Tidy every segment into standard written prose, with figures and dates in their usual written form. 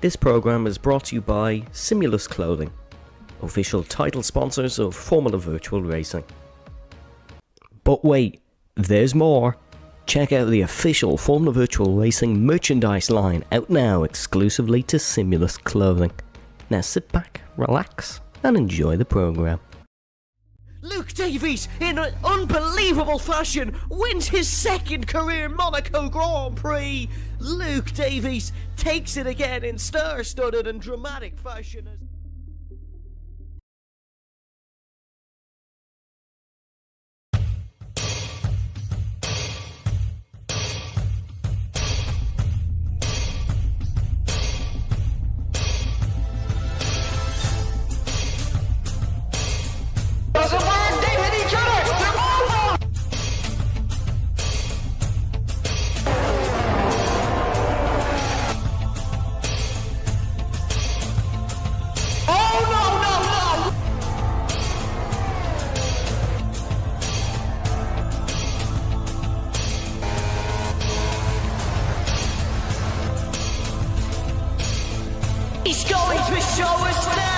This program is brought to you by Simulus Clothing, official title sponsors of Formula Virtual Racing. But wait, there's more. Check out the official Formula Virtual Racing merchandise line out now exclusively to Simulus Clothing. Now sit back, relax, and enjoy the program. Luke Davies, in an unbelievable fashion, wins his second career Monaco Grand Prix. Luke Davies takes it again in star-studded and dramatic fashion. He's going to show us now!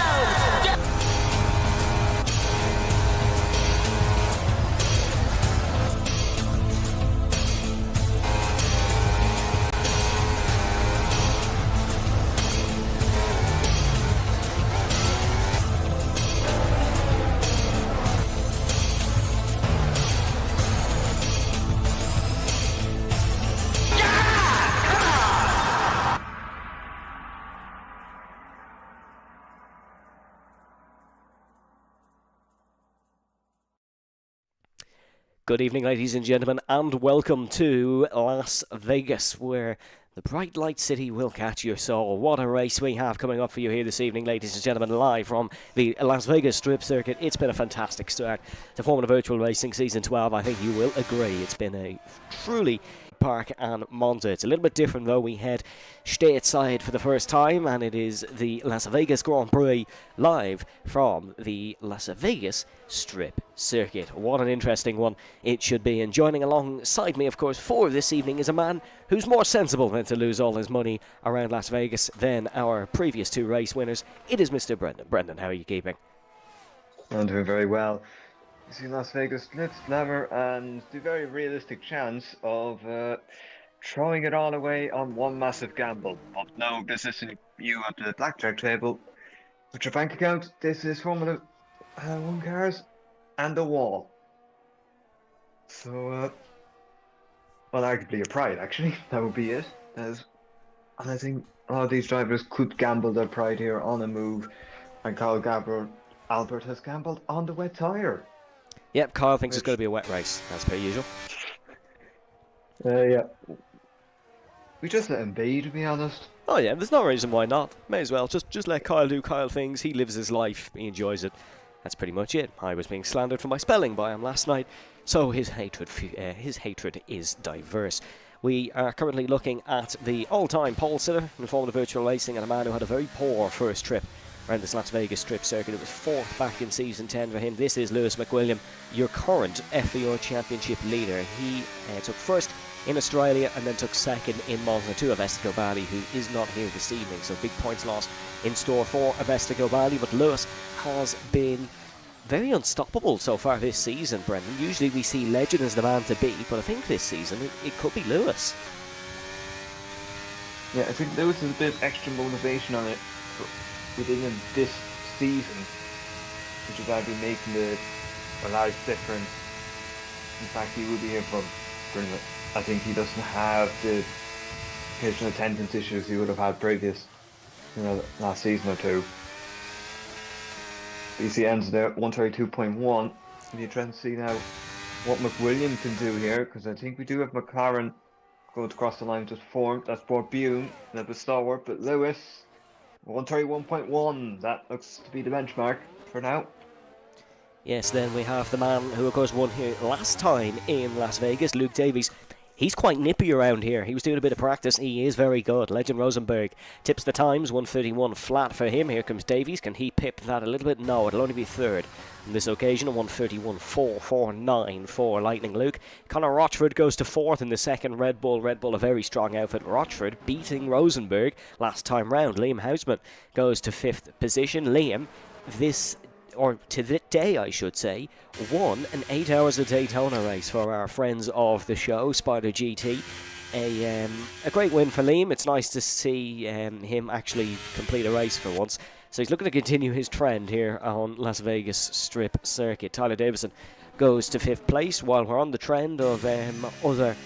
Good evening, ladies and gentlemen, and welcome to Las Vegas, where the bright light city will catch your soul. What a race we have coming up for you here this evening, ladies and gentlemen, live from the Las Vegas Strip Circuit. It's been a fantastic start to Formula Virtual Racing Season 12. I think you will agree. It's been a truly Park and Monza. It's a little bit different though. We head stateside for the first time, and it is the Las Vegas Grand Prix live from the Las Vegas Strip Circuit. What an interesting one it should be. And joining alongside me, of course, for this evening is a man who's more sensible than to lose all his money around Las Vegas than our previous two race winners. It is Mr. Brendan. Brendan, how are you keeping? I'm doing very well. You see Las Vegas glitz, glamour, and the very realistic chance of throwing it all away on one massive gamble. But no, this isn't you at the blackjack table with your bank account. This is Formula 1 cars and a wall. So, well, arguably a pride, actually. That would be it. And I think a lot of these drivers could gamble their pride here on a move. And Kyle Albert has gambled on the wet tyre. Yep, Kyle thinks it's going to be a wet race, as per usual. Yeah. We just let him be, to be honest. Oh yeah, there's no reason why not. May as well. Just let Kyle do Kyle things. He lives his life. He enjoys it. That's pretty much it. I was being slandered for my spelling by him last night, so his hatred is diverse. We are currently looking at the all-time pole sitter in Formula Virtual Racing, and a man who had a very poor first trip around this Las Vegas Strip Circuit. It was fourth back in Season 10 for him. This is Lewis McWilliam, your current FVR Championship leader. He took first in Australia and then took second in Monza to Avesta Gobali, who is not here this evening, so big points loss in store for Avesta Gobali. But Lewis has been very unstoppable so far this season, Brendan. Usually we see legend as the man to beat, but I think this season it could be Lewis. Yeah, I think Lewis has a bit of extra motivation on it within this season, which is going to be making a large difference. In fact, he will be here for pretty much. I think he doesn't have the occasional attendance issues he would have had previous, last season or two. BC ends there at 132.1. You're trying to see now what McWilliam can do here, because I think we do have McLaren going to cross the line to form. That's for Bune, that was stalwart, but Lewis 131.1. That looks to be the benchmark for now. Yes, then we have the man who, of course, won here last time in Las Vegas, Luke Davies. He's quite nippy around here. He was doing a bit of practice. He is very good. Legend Rosenberg tips the times. 1:31 flat for him. Here comes Davies. Can he pip that a little bit? No, it'll only be third on this occasion. A 1:31.449 for Lightning Luke. Conor Rochford goes to fourth in the second Red Bull. Red Bull, a very strong outfit. Rochford beating Rosenberg last time round. Liam Hausman goes to fifth position. Liam, to the day, I should say, won an 8 Hours of Daytona race for our friends of the show, Spider GT. A great win for Liam. It's nice to see him actually complete a race for once. So he's looking to continue his trend here on Las Vegas Strip Circuit. Tyler Davison goes to fifth place. While we're on the trend of other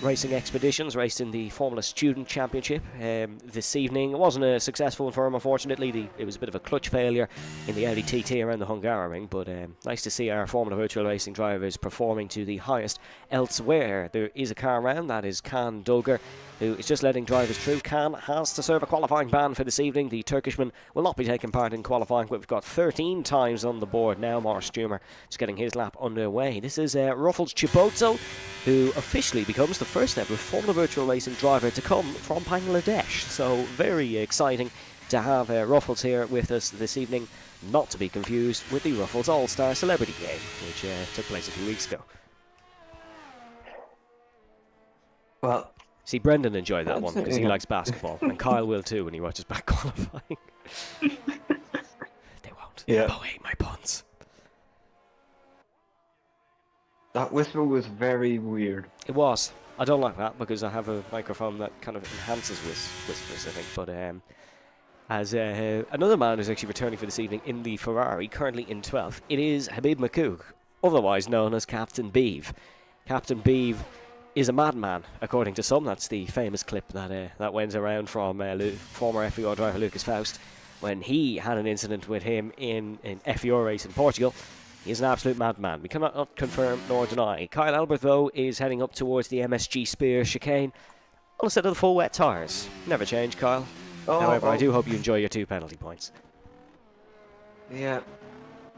racing expeditions, raced in the Formula Student Championship this evening. It wasn't a successful one for him, unfortunately. It was a bit of a clutch failure in the Audi TT around the Hungaroring, but nice to see our Formula Virtual Racing drivers performing to the highest elsewhere. There is a car around, that is Can Duggar, who is just letting drivers through. Can has to serve a qualifying ban for this evening. The Turkishman will not be taking part in qualifying, but we've got 13 times on the board now. Morris Stumer just getting his lap underway. This is Ruffles Chibozzo, who officially becomes the first ever Formula Virtual Racing driver to come from Bangladesh. So very exciting to have Ruffles here with us this evening, not to be confused with the Ruffles All-Star Celebrity Game, which took place a few weeks ago. Well, see, Brendan enjoyed that one because he likes basketball, and Kyle will too when he watches back qualifying. They won't. Yeah. Oh, hate my puns. That whistle was very weird. It was. I don't like that because I have a microphone that kind of enhances whispers, I think. But as another man who's actually returning for this evening in the Ferrari, currently in 12th, it is Habib Makouk, otherwise known as Captain Beeve. Captain Beeve is a madman, according to some. That's the famous clip that went around from former FVR driver Lucas Faust when he had an incident with him in an FVR race in Portugal. He is an absolute madman. We cannot not confirm nor deny. Kyle Albert, though, is heading up towards the MSG Spear chicane on a set of the full wet tyres. Never change, Kyle. However, I do hope you enjoy your 2 penalty points. Yeah,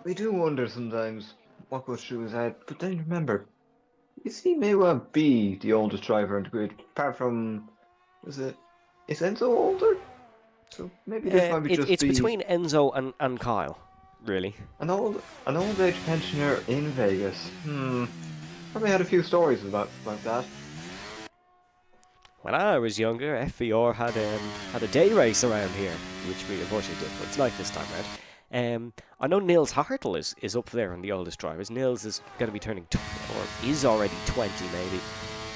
we do wonder sometimes what goes through his head, but then remember, he may well be the oldest driver in the grid, apart from, is Enzo older? So maybe this might be it's between Enzo and Kyle, really. An old age pensioner in Vegas. Probably had a few stories about that. When I was younger, FVR had a day race around here, which we unfortunately did, but it's like this time round. I know Nils Hartl is up there in the oldest drivers. Nils is going to be turning, or is already 20 maybe.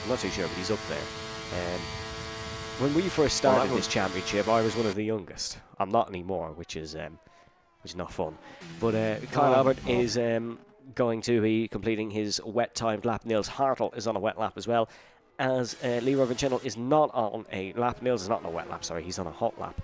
I'm not too sure, but he's up there. When we first started this championship, I was one of the youngest. I'm not anymore, which is not fun. But Kyle Albert is going to be completing his wet-timed lap. Nils Hartl is on a wet lap as well, as Leroy Vincenzo is not on a lap. Nils is not on a wet lap, sorry, he's on a hot lap.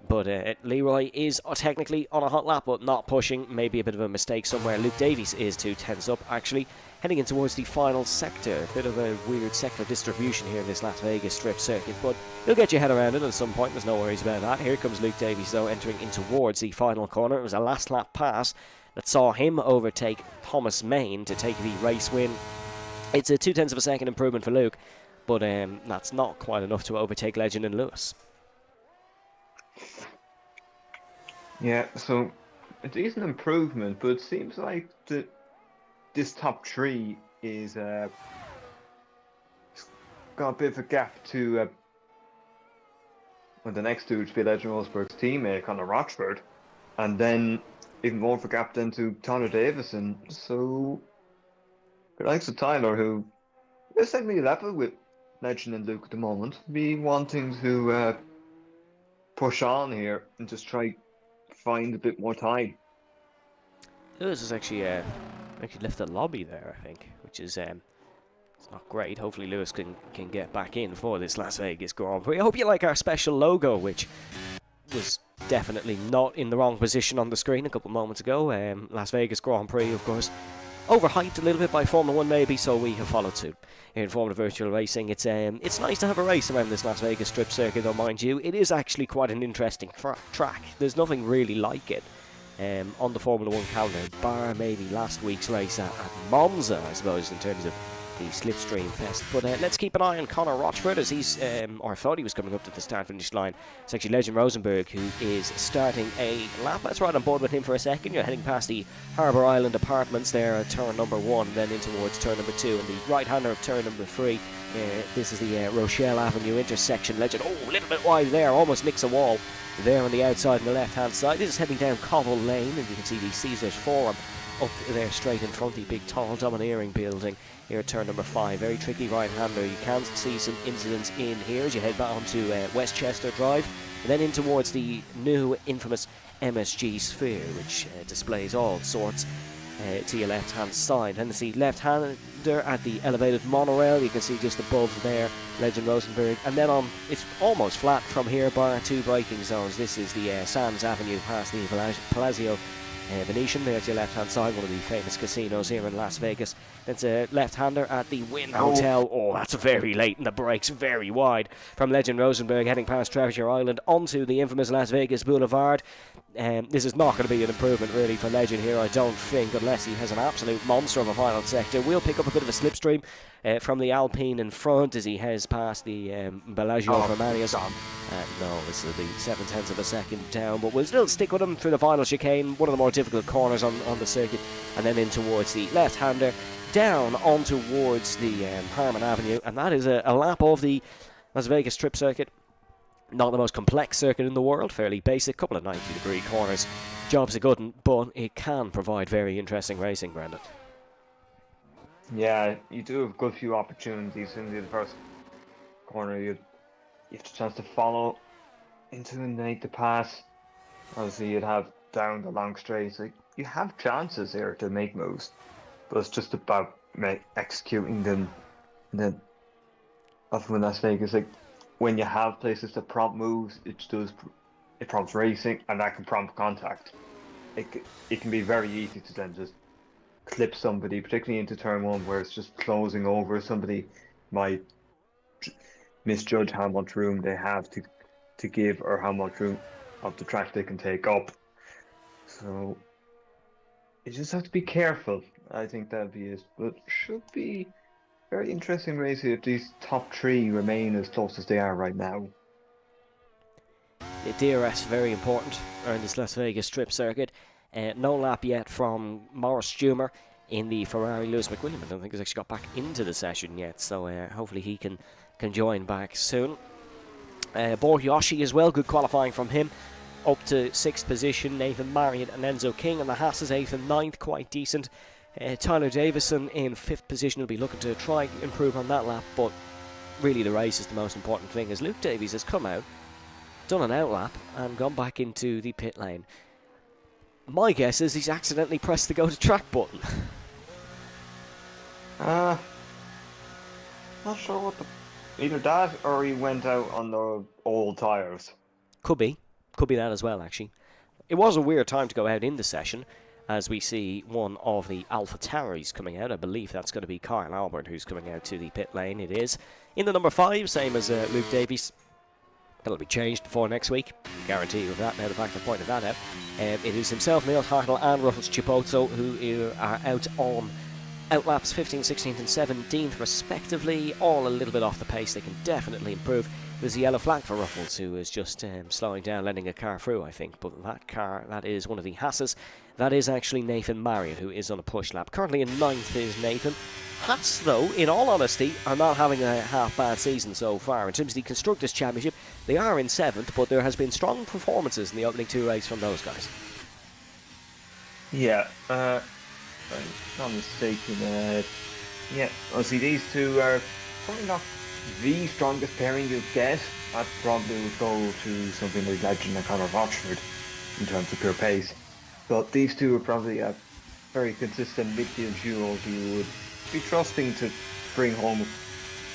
But Leroy is technically on a hot lap, but not pushing. Maybe a bit of a mistake somewhere. Luke Davies is 2 tenths up, actually. Heading in towards the final sector. A bit of a weird sector distribution here in this Las Vegas Strip Circuit, but you'll get your head around it at some point. There's no worries about that. Here comes Luke Davies, though, entering in towards the final corner. It was a last lap pass that saw him overtake Thomas Main to take the race win. It's a 0.2 of a second improvement for Luke, but that's not quite enough to overtake Legend and Lewis. Yeah, so it's an improvement, but it seems like this top 3 is got a bit of a gap to the next two, which would be Legend Roseberg's teammate Conor Rochford, and then even more of a gap then to Tyler Davison. So the likes of Tyler, who is technically level with Legend and Luke at the moment, be wanting to push on here and just try find a bit more time. Lewis has actually left the lobby there, I think, which is it's not great. Hopefully Lewis can get back in for this Las Vegas Grand Prix. I hope you like our special logo, which was definitely not in the wrong position on the screen a couple moments ago. Las Vegas Grand Prix, of course, overhyped a little bit by Formula 1 maybe, so we have followed suit here in Formula Virtual Racing. It's nice to have a race around this Las Vegas Strip Circuit, though, mind you. It is actually quite an interesting track. There's nothing really like it on the Formula 1 calendar, bar maybe last week's race at Monza, I suppose, in terms of the Slipstream Fest. But let's keep an eye on Conor Rochford, as he's, or I thought he was coming up to the start-finish line. It's actually Legend Rosenberg who is starting a lap. Let's ride on board with him for a second. You're heading past the Harbour Island Apartments there at turn number 1, then in towards turn number 2, and the right-hander of turn number 3. This is the Rochelle Avenue intersection. Legend, a little bit wide there, almost nicks a wall there on the outside on the left-hand side. This is heading down Cobble Lane, and you can see the Caesars Forum up there straight in front, the big tall domineering building here at turn number 5. Very tricky right-hander. You can see some incidents in here as you head back onto Westchester Drive, and then in towards the new infamous MSG Sphere, which displays all sorts to your left-hand side. And the left-hander at the elevated monorail, you can see just above there Legend Rosenberg, and then on it's almost flat from here bar 2 braking zones. This is the Sands Avenue past the Palazzo Venetian. There's your left-hand side, one of the famous casinos here in Las Vegas. That's a left-hander at the Wynn Hotel. Oh, that's very late, and the brakes very wide from Legend Rosenberg, heading past Treasure Island onto the infamous Las Vegas Boulevard. This is not going to be an improvement really for Legend here, I don't think, unless he has an absolute monster of a final sector. We'll pick up a bit of a slipstream from the Alpine in front as he heads past the Bellagio Romanius. No, this is the 7/10 of a second down, but we'll still stick with him through the final chicane, one of the more difficult corners on the circuit, and then in towards the left-hander, down on towards the Harmon Avenue, and that is a lap of the Las Vegas Strip circuit. Not the most complex circuit in the world, fairly basic, couple of 90-degree corners. Job's a good one, but it can provide very interesting racing, Brendan. Yeah, you do have a good few opportunities in the first corner. You have the chance to follow into and make the pass. Obviously, you'd have down the long straight. So you have chances here to make moves, but it's just about executing them. And then, often in Las Vegas, like when you have places that prompt moves, it prompts racing, and that can prompt contact. It can be very easy to then just clip somebody, particularly into turn 1, where it's just closing over. Somebody might misjudge how much room they have to give, or how much room of the track they can take up. So you just have to be careful. I think that'd be it. But should be very interesting race if these top 3 remain as close as they are right now. The DRS very important around this Las Vegas Strip circuit. No lap yet from Maurice Stumer in the Ferrari. Lewis McWilliam, I don't think he's actually got back into the session yet, so hopefully he can join back soon. Borghioschi as well, good qualifying from him. Up to 6th position, Nathan Marriott and Enzo King, and the Haas's 8th and 9th, quite decent. Tyler Davison in 5th position will be looking to try and improve on that lap, but really the race is the most important thing, as Luke Davies has come out, done an outlap, and gone back into the pit lane. My guess is he's accidentally pressed the go to track button. Not sure what either that or he went out on the old tyres. Could be that as well, actually. It was a weird time to go out in the session, as we see one of the Alpha Tauris coming out. I believe that's going to be Kyle Albert who's coming out to the pit lane. It is in the number 5, same as Luke Davies. That'll be changed before next week. Guarantee you of that now, the fact I pointed that out. It is himself, Neil Hartnell and Ruffles Chipozzo who are out on outlaps 15th, 16th and 17th respectively. All a little bit off the pace. They can definitely improve. There's a yellow flag for Ruffles, who is just slowing down, letting a car through, I think. But that car, that is one of the Haas's. That is actually Nathan Marriott, who is on a push lap. Currently in 9th is Nathan. Haas, though, in all honesty, are not having a half-bad season so far. In terms of the Constructors' Championship, they are in 7th, but there has been strong performances in the opening 2 races from those guys. Yeah, if I'm not mistaken, yeah, obviously these two are probably not the strongest pairing you'd get. I'd probably would go to something like Legend and Conor Rochford in terms of pure pace. But these two are probably a very consistent midfield duo who you would be trusting to bring home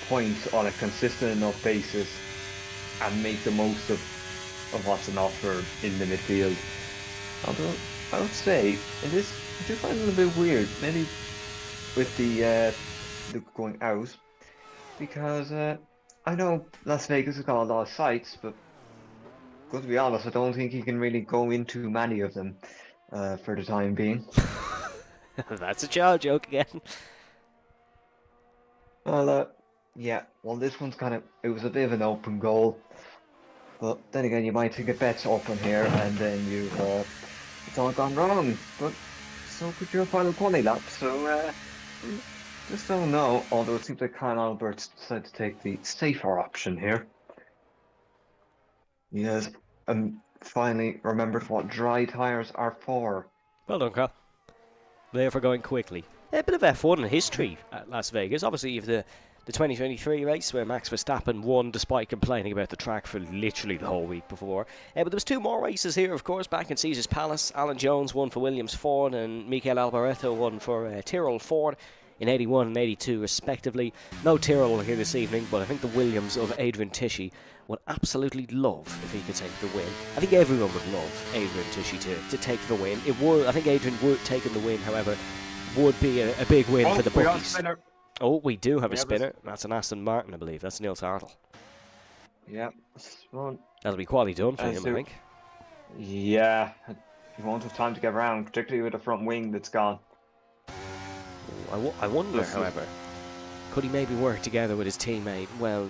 points on a consistent enough basis and make the most of what's on offer in the midfield. Although I would say it is, I do find it a little bit weird, maybe with the going out, because I know Las Vegas has got a lot of sites, but got to be honest, I don't think you can really go into many of them for the time being. That's a child joke again. Well, yeah. Well, this one's it was a bit of an open goal, but then again, you might think a bet's open here, and then it's all gone wrong. But so could your final quality lap. So just don't know. Although it seems like Kyle Albert's decided to take the safer option here. Yes, and finally remembered what dry tires are for. Well done, Carl. There for going quickly. A bit of F1 history at Las Vegas. Obviously, you have the 2023 race where Max Verstappen won despite complaining about the track for literally the whole week before. But there was 2 more races here, of course, back in Caesars Palace. Alan Jones won for Williams Ford and Mikel Alboreto won for Tyrrell Ford in 81 and 82 respectively. No Tyrrell here this evening, but I think the Williams of Adrian Tishy would absolutely love if he could take the win. I think everyone would love Adrian Tishy to take the win. It would. I think Adrian would take the win, however, would be a big win for the bookies. Oh, we do have a spinner. That's an Aston Martin, I believe. That's Neil Sartle. Yeah. That'll be quality done for him, I think. Yeah. He won't have time to get around, particularly with the front wing that's gone. I wonder, however, could he maybe work together with his teammate? Well,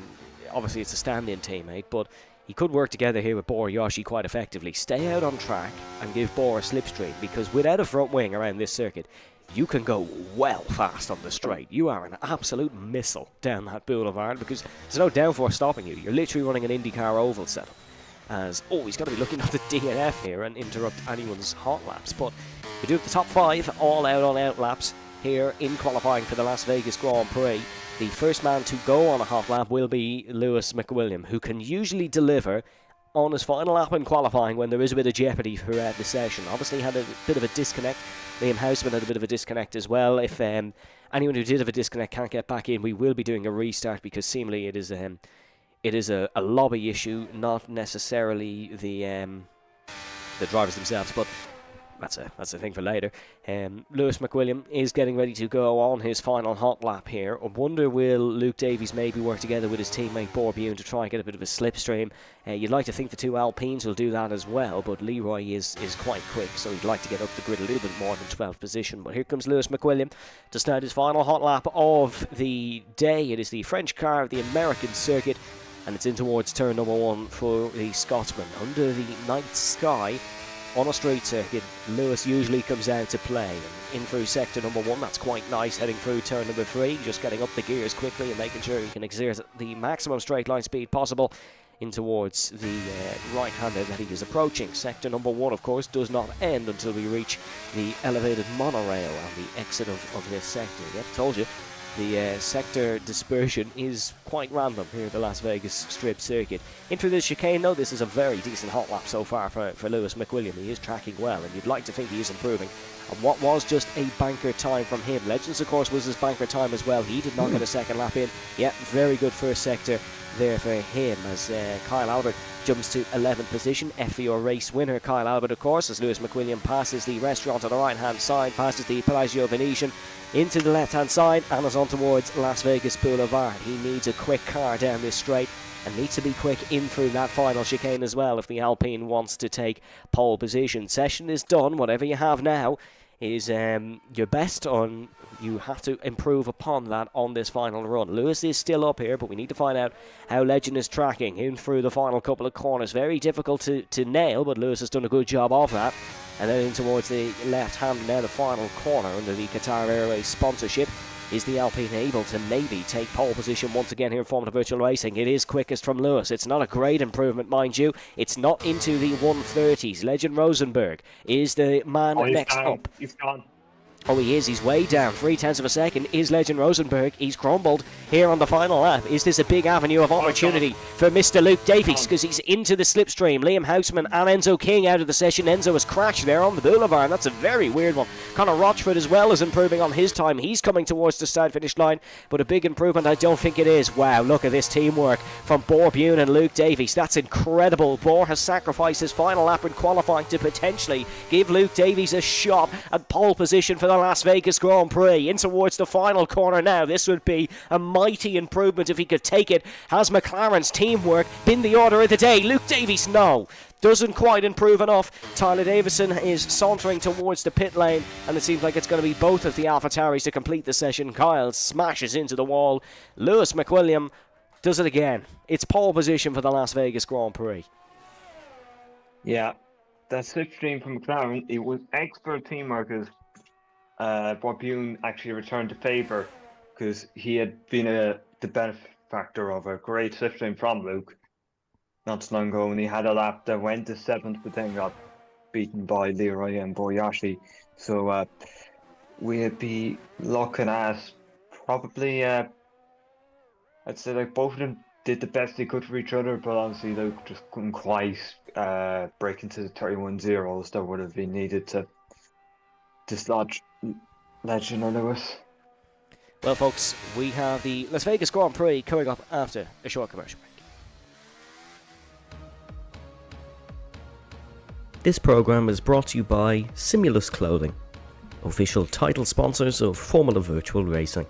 obviously it's a stand-in teammate, but he could work together here with Bor Yoshi quite effectively. Stay out on track and give Bor a slipstream, because without a front wing around this circuit, you can go well fast on the straight. You are an absolute missile down that boulevard because there's no downforce stopping you. You're literally running an IndyCar oval setup. He's got to be looking at the DNF here and interrupt anyone's hot laps. But we do have the top 5 all out on out laps here in qualifying for the Las Vegas Grand Prix. The first man to go on a hot lap will be Lewis McWilliam, who can usually deliver on his final lap in qualifying when there is a bit of jeopardy throughout the session. Obviously had a bit of a disconnect. Liam Houseman had a bit of a disconnect as well. If anyone who did have a disconnect can't get back in, we will be doing a restart because seemingly it is a lobby issue, not necessarily the drivers themselves, but that's a thing for later. Lewis McWilliam is getting ready to go on his final hot lap here. I wonder will Luke Davies maybe work together with his teammate Borbune to try and get a bit of a slipstream. You'd like to think the 2 Alpines will do that as well, but Leroy is quite quick, so he'd like to get up the grid a little bit more than 12th position. But here comes Lewis McWilliam to start his final hot lap of the day. It is the French car of the American circuit, and it's in towards turn number 1 for the Scotsman. Under the night sky, on a straight circuit, Lewis usually comes out to play. And in through sector number 1, that's quite nice, heading through turn number 3, just getting up the gears quickly and making sure he can exert the maximum straight line speed possible in towards the right-hander that he is approaching. Sector number 1, of course, does not end until we reach the elevated monorail and the exit of this sector. Yep, told you. The sector dispersion is quite random here at the Las Vegas Strip circuit. In through this chicane, though, this is a very decent hot lap so far for Lewis McWilliam. He is tracking well, and you'd like to think he is improving. And what was just a banker time from him. Legends, of course, was his banker time as well. He did not get a second lap in. Yeah, very good first sector there for him as Kyle Albert jumps to 11th position. FVR race winner Kyle Albert, of course, as Lewis McWilliam passes the restaurant on the right-hand side, passes the Palazzo Venetian into the left-hand side and is on towards Las Vegas Boulevard. He needs a quick car down this straight and needs to be quick in through that final chicane as well if the Alpine wants to take pole position. Session is done. Whatever you have now is your best on. You have to improve upon that on this final run. Lewis is still up here, but we need to find out how Legend is tracking in through the final couple of corners. Very difficult to nail, but Lewis has done a good job of that. And then in towards the left hand now, the final corner under the Qatar Airways sponsorship. Is the Alpine able to maybe take pole position once again here in Formula Virtual Racing? It is quickest from Lewis. It's not a great improvement, mind you. It's not into the 130s. Legend Rosenberg is the man next up. He's gone. Oh, he is. He's way down. 0.3 of a second is Legend Rosenberg. He's crumbled here on the final lap. Is this a big avenue of opportunity for Mr. Luke Davies? Because he's into the slipstream. Liam Houseman and Enzo King out of the session. Enzo has crashed there on the boulevard. That's a very weird one. Connor Rochford as well is improving on his time. He's coming towards the start-finish line, but a big improvement I don't think it is. Wow, look at this teamwork from Borbune and Luke Davies. That's incredible. Bor has sacrificed his final lap in qualifying to potentially give Luke Davies a shot at pole position for the Las Vegas Grand Prix. In towards the final corner now. This would be a mighty improvement if he could take it. Has McLaren's teamwork been the order of the day? Luke Davies, no. doesn't quite improve enough. Tyler Davison is sauntering towards the pit lane, and it seems like it's going to be both of the AlphaTauris to complete the session. Kyle smashes into the wall. Lewis McWilliam does it again. It's pole position for the Las Vegas Grand Prix. Yeah, that slipstream from McLaren, it was expert teamwork as Bob Bune actually returned to favour, because he had been the benefactor of a great slipstream from Luke not so long ago, and he had a lap that went to 7th but then got beaten by Leroy and Boyashi. So we'd be looking at probably, I'd say like both of them did the best they could for each other, but obviously Luke just couldn't quite break into the 31 zeros that would have been needed to dislodge Legend or Lewis. Well, folks, we have the Las Vegas Grand Prix coming up after a short commercial break. This program is brought to you by Simulus Clothing, official title sponsors of Formula Virtual Racing.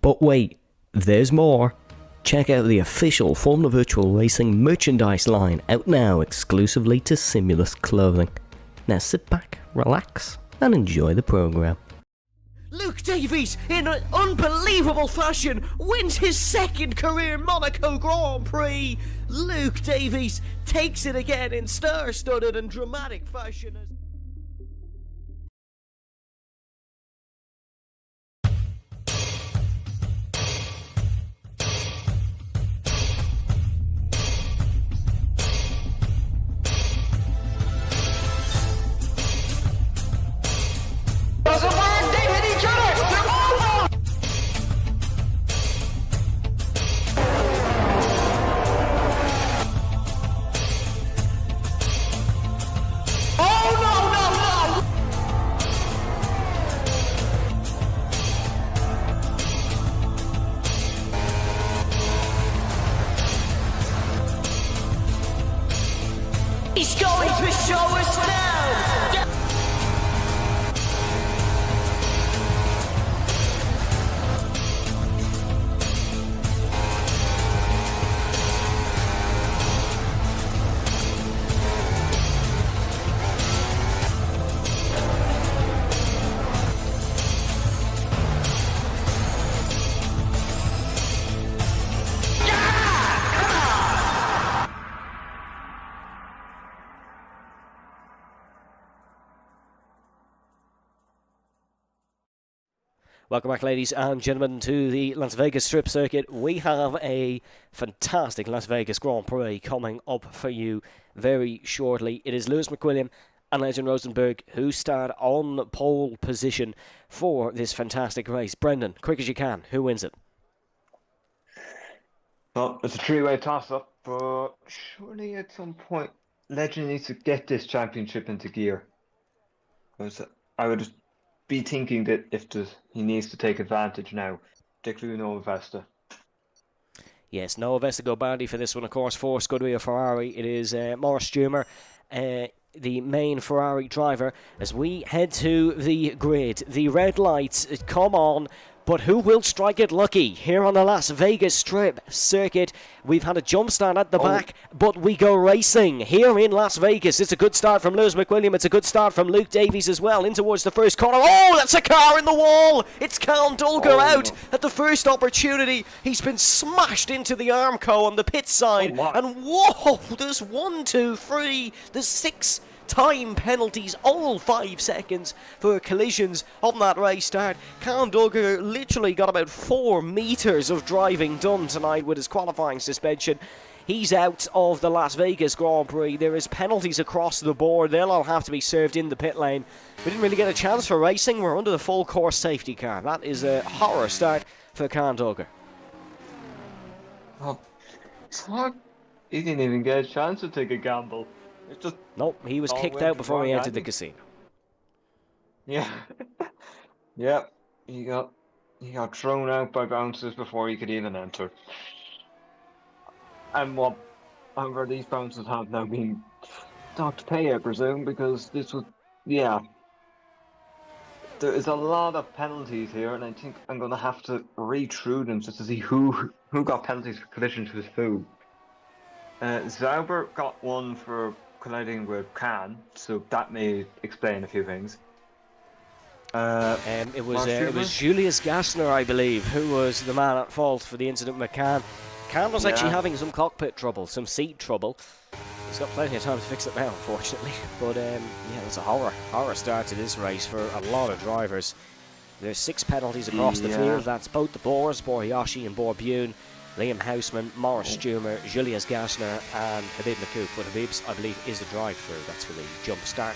But wait, there's more. Check out the official Formula Virtual Racing merchandise line out now exclusively to Simulus Clothing. Now sit back, relax, and enjoy the program. Luke Davies, in an unbelievable fashion, wins his second career Monaco Grand Prix. Luke Davies takes it again in star-studded and dramatic fashion. He's going to show us now! Welcome back, ladies and gentlemen, to the Las Vegas Strip Circuit. We have a fantastic Las Vegas Grand Prix coming up for you very shortly. It is Lewis McWilliam and Legend Rosenberg who start on pole position for this fantastic race. Brendan, quick as you can, who wins it? Well, it's a three-way toss-up, but surely at some point Legend needs to get this championship into gear. Because I would be thinking that he needs to take advantage now, particularly Nova Vesta. Yes, Nova Vesta go bandy for this one, of course, for Scuderia Ferrari. It is Morris Stumer, the main Ferrari driver, as we head to the grid. The red lights come on, but who will strike it lucky here on the Las Vegas Strip Circuit? We've had a jump start at the back, but we go racing here in Las Vegas. It's a good start from Lewis McWilliam. It's a good start from Luke Davies as well, in towards the first corner. Oh, that's a car in the wall. It's Callum Dulger out at the first opportunity. He's been smashed into the Armco on the pit side. And whoa, there's 1, 2, 3, there's 6 time penalties, all 5 seconds for collisions on that race start. Callum Dulger literally got about 4 meters of driving done tonight with his qualifying suspension. He's out of the Las Vegas Grand Prix. There is penalties across the board. They'll all have to be served in the pit lane. We didn't really get a chance for racing. We're under the full course safety car. That is a horror start for Callum Dulger. Oh, he didn't even get a chance to take a gamble. It's just nope, he was kicked out before he entered the casino. Yeah. Yeah, he got thrown out by bouncers before he could even enter. And what however these bouncers have now been docked pay, I presume, because this was there is a lot of penalties here, and I think I'm gonna have to read through them just to see who got penalties for collisions with who. Zauber got one for colliding with Khan, so that may explain a few things. It was Julius Gassner, I believe, who was the man at fault for the incident with Khan. Khan was actually having some cockpit trouble, some seat trouble. He's got plenty of time to fix it now, unfortunately. But yeah, it's a horror start to this race for a lot of drivers. There's 6 penalties across the field. That's both the Boers, Borhayashi and Borbune, Liam Houseman, Morris Stumer, Julius Gassner and Habib McCook. But Habib's, I believe, is the drive-through. That's for the jump start.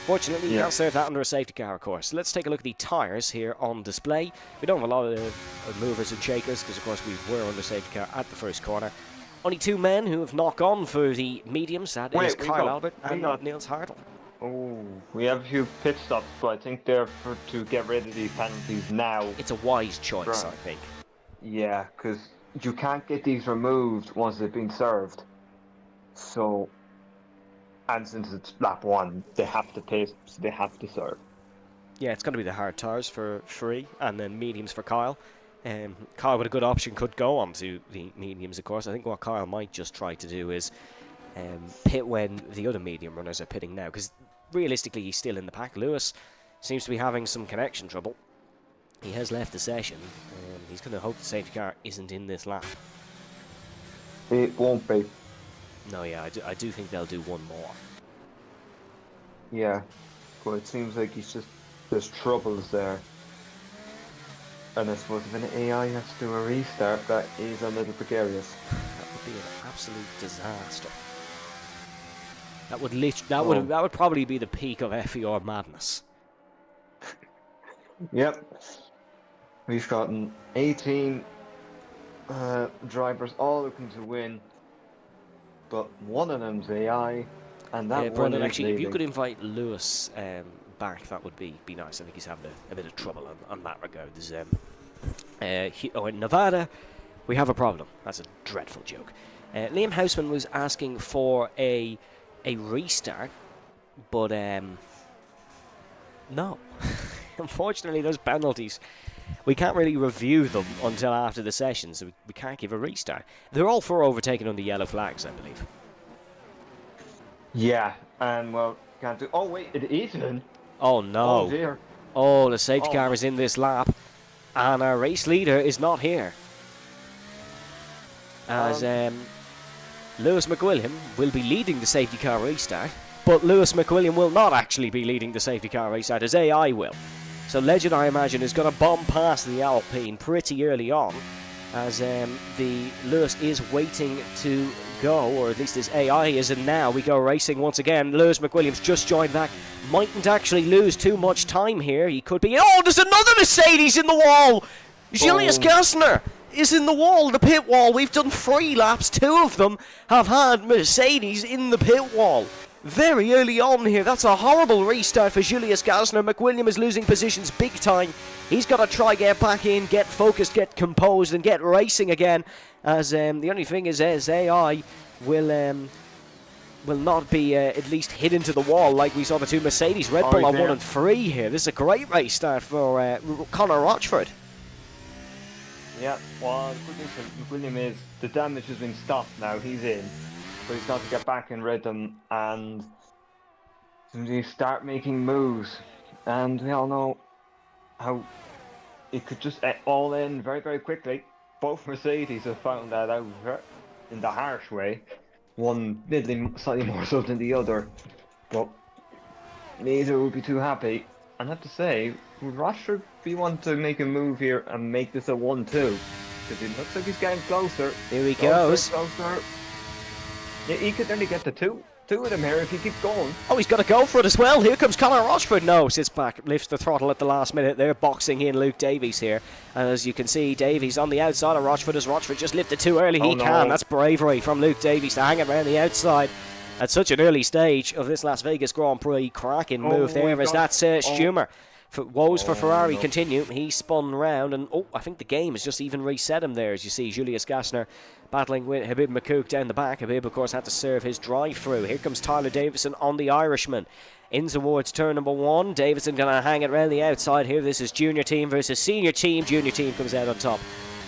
Fortunately, you can't serve that under a safety car, of course. Let's take a look at the tyres here on display. We don't have a lot of movers and shakers because, of course, we were under safety car at the first corner. Only 2 men who have knock on for the mediums. That is Kyle Albert and Niels Hartl. Oh, we have a few pit stops, but I think they're to get rid of these penalties now. It's a wise choice, I think. Yeah, because you can't get these removed once they've been served. So, and since it's lap 1, they have to pay, so they have to serve. Yeah, it's going to be the hard tyres for free, and then mediums for Kyle. Kyle with a good option could go on to the mediums, of course. I think what Kyle might just try to do is pit when the other medium runners are pitting now, because realistically he's still in the pack. Lewis seems to be having some connection trouble. He has left the session, and he's going to hope the safety car isn't in this lap. It won't be. No, yeah, I do think they'll do one more. Yeah, but it seems like there's troubles there. And I suppose if an AI has to do a restart, that is a little precarious. That would be an absolute disaster. That would probably be the peak of FVR madness. Yep. We've gotten 18 drivers all looking to win, but one of them's AI, and that one Brendan, is actually, if you leading. could invite Lewis back, that would be nice. I think he's having a bit of trouble on that regard. In Nevada, we have a problem. That's a dreadful joke. Liam Houseman was asking for a restart, but no. Unfortunately, those penalties, we can't really review them until after the session, so we can't give a restart. They're all 4 overtaken under yellow flags, I believe. Yeah, and well, can't do. Oh wait, it isn't. Oh no! Oh dear. Oh, the safety car is in this lap, and our race leader is not here. As Lewis McWilliam will be leading the safety car restart, but Lewis McWilliam will not actually be leading the safety car restart, as AI will. So Legend, I imagine, is going to bomb past the Alpine pretty early on, as the Lewis is waiting to go, or at least his AI is, and now we go racing once again. Lewis McWilliams just joined back. Mightn't actually lose too much time here. He could be... Oh, there's another Mercedes in the wall! Julius Gassner is in the wall, the pit wall. We've done 3 laps. 2 of them have had Mercedes in the pit wall. Very early on here. That's a horrible restart for Julius Gassner. McWilliam is losing positions big time. He's got to try get back in, get focused, get composed, and get racing again. As the only thing is AI will not be at least hit into the wall like we saw the 2 Mercedes. Red Bull on 1 and 3 here. This is a great race start for Conor Rochford. Yeah, well, the good news for McWilliam is the damage has been stopped now. He's in. But he's got to get back in rhythm and start making moves. And we all know how it could just all end very, very quickly. Both Mercedes have found that out in the harsh way. One middling slightly more so than the other. But neither would be too happy. And I have to say, would Rochford be one to make a move here and make this a 1-2? Because it looks like he's getting closer. Here he goes. Closer. Yeah, he could only get the two of them here if he keeps going. Oh, he's got to go for it as well. Here comes Conor Rochford. No, sits back, lifts the throttle at the last minute. They're boxing in Luke Davies here. And as you can see, Davies on the outside of Rochford as Rochford just lifted too early. He can. That's bravery from Luke Davies to hang it around the outside at such an early stage of this Las Vegas Grand Prix. Cracking move there as that's Stumer. Woes for Ferrari continue. He spun round and I think the game has just even reset him there, as you see Julius Gassner battling with Habib McCook down the back. Habib, of course, had to serve his drive-through. Here comes Tyler Davison on the Irishman. In towards turn number 1. Davison going to hang it around the outside here. This is junior team versus senior team. Junior team comes out on top.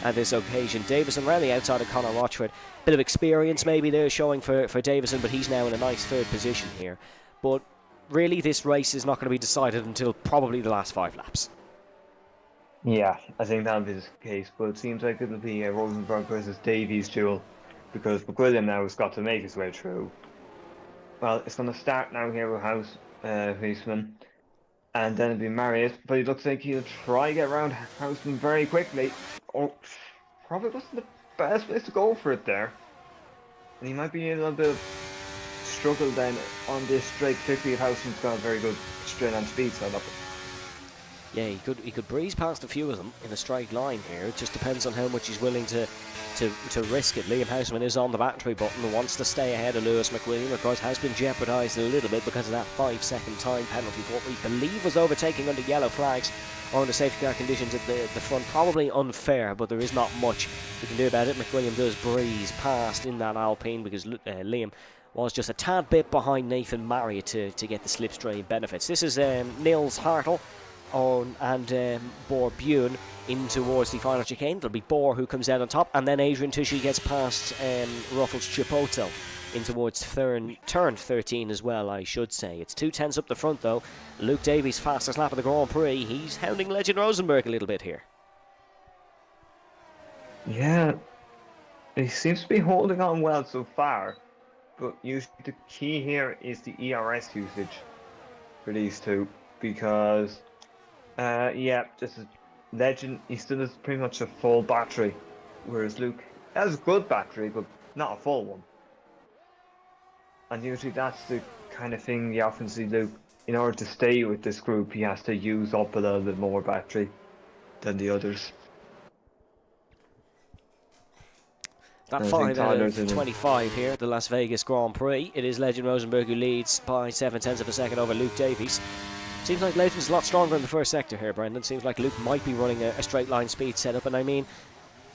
at this occasion. Davison around the outside of Conor Rochford. Bit of experience maybe there showing for Davison, but he's now in a nice third position here. But really, this race is not going to be decided until probably the last 5 laps. Yeah, I think that'll be the case, but it seems like it'll be a Rosenberg versus Davies duel, because McWilliam now has got to make his way through. Well, it's going to start now here with Houseman, and then it'll be Marriott, but it looks like he'll try to get around Houseman very quickly. Oh, probably wasn't the best place to go for it there. And he might be in a little bit of struggle then on this straight, particularly if Houseman's got a very good straight on speed set up. Yeah, he could breeze past a few of them in a straight line here. It just depends on how much he's willing to risk it. Liam Houseman is on the battery button and wants to stay ahead of Lewis McWilliam. Of course, has been jeopardised a little bit because of that 5-second time penalty for what we believe was overtaking under yellow flags or under safety car conditions at the front. Probably unfair, but there is not much we can do about it. McWilliam does breeze past in that Alpine because Liam was just a tad bit behind Nathan Marriott to get the slipstream benefits. This is Nils Hartl and Bor Bjorn in towards the final chicane. There'll be Bor who comes out on top, and then Adrian Tushy gets past Ruffles Chipotle in towards turn 13 as well, I should say. It's 2/10 up the front though. Luke Davies, fastest lap of the Grand Prix. He's hounding Legend Rosenberg a little bit here. Yeah, he seems to be holding on well so far, but usually the key here is the ERS usage for these two, because this is Legend, he still has pretty much a full battery, whereas Luke has a good battery, but not a full one. And usually that's the kind of thing you often see Luke, in order to stay with this group, he has to use up a little bit more battery than the others. That 5 out of 25 here at the Las Vegas Grand Prix. It is Legend Rosenberg who leads by 0.7 of a second over Luke Davies. Seems like Legend's a lot stronger in the first sector here, Brendan. Seems like Luke might be running a straight line speed setup, and I mean,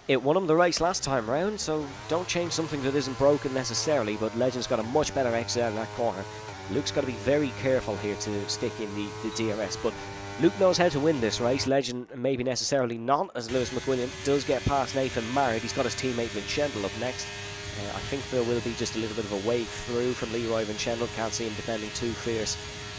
it won him the race last time round, so don't change something that isn't broken necessarily, but Legend's got a much better exit out of that corner. Luke's got to be very careful here to stick in the DRS, but Luke knows how to win this race. Legend maybe necessarily not, as Lewis McWilliam does get past Nathan Marriott. He's got his teammate Vincendel up next. I think there will be just a little bit of a wave through from Leroy Vincendel. Can't see him defending too fierce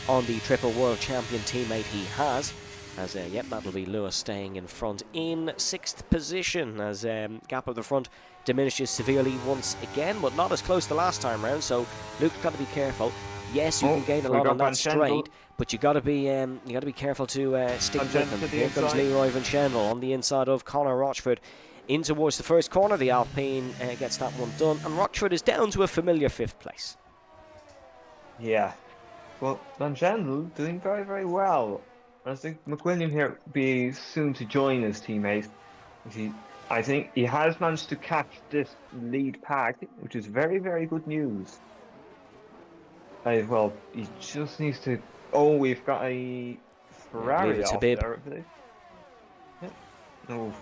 on the triple world champion teammate he has. As that'll be Lewis staying in front in 6th position, as gap of the front diminishes severely once again, but not as close the last time round, so Luke's got to be careful. Yes, you can gain a lot on that straight, but you got to be careful to stick with them. Here comes Leroy Vincendel on the inside of Conor Rochford in towards the first corner. The Alpine gets that one done, and Rochford is down to a familiar 5th place. Yeah, well, Vincendel doing very, very well. I think McWilliam here will be soon to join his teammate. I think he has managed to catch this lead pack, which is very, very good news. Well, he just needs to... Oh, we've got a Ferrari off there. Yeah. Oh,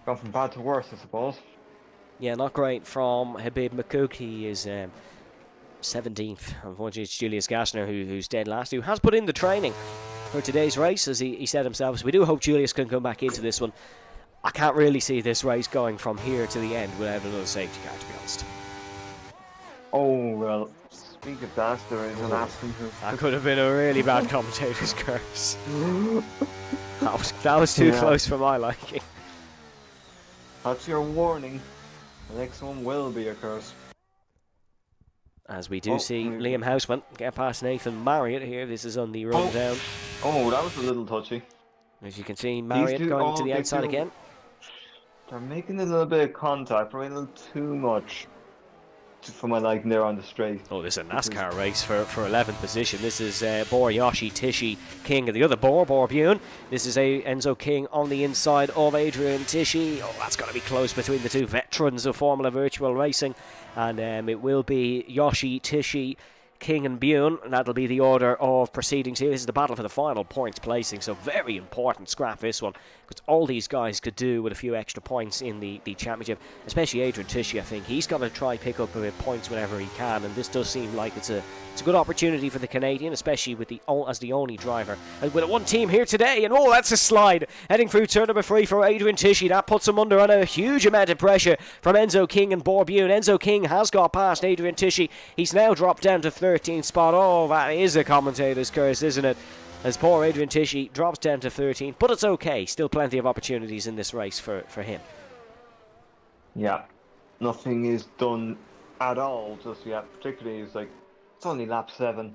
gone from bad to worse, I suppose. Yeah, not great from Habib Makouk. He is 17th. Unfortunately, it's Julius Gassner who's dead last, who has put in the training for today's race, as he said himself. So we do hope Julius can come back into this one. I can't really see this race going from here to the end without another safety car, to be honest. Oh, well, speak of that, there is an accident. That could have been a really bad commentator's curse. that was too close for my liking. That's your warning. The next one will be a curse. As we do see Liam Houseman get past Nathan Marriott here. This is on the run down. Oh, that was a little touchy. As you can see, Marriott going to the outside again. They're making a little bit of contact, probably a little too much for my liking there on the straight. Oh, this is a NASCAR race for 11th position. This is Bor Yoshi Tishy King of the other Bor Bjorn. This is Enzo King on the inside of Adrian Tishy. Oh, that's got to be close between the two veterans of Formula Virtual Racing. And it will be Yoshi Tishy King and Bune, and that'll be the order of proceedings here. This is the battle for the final points placing, so very important scrap this one, because all these guys could do with a few extra points in the championship, especially Adrian Tishy. I think he's got to try pick up a bit of points whenever he can, and this does seem like it's a good opportunity for the Canadian, especially with as the only driver and with one team here today. And oh, that's a slide heading through turn number 3 for Adrian Tishy. That puts him under on a huge amount of pressure from Enzo King and Borbune. Enzo King has got past Adrian Tishy. He's now dropped down to 13th spot. Oh, that is a commentator's curse, isn't it? As poor Adrian Tishy drops down to 13th, but it's okay. Still plenty of opportunities in this race for him. Yeah, nothing is done at all just yet. Particularly, it's only lap 7.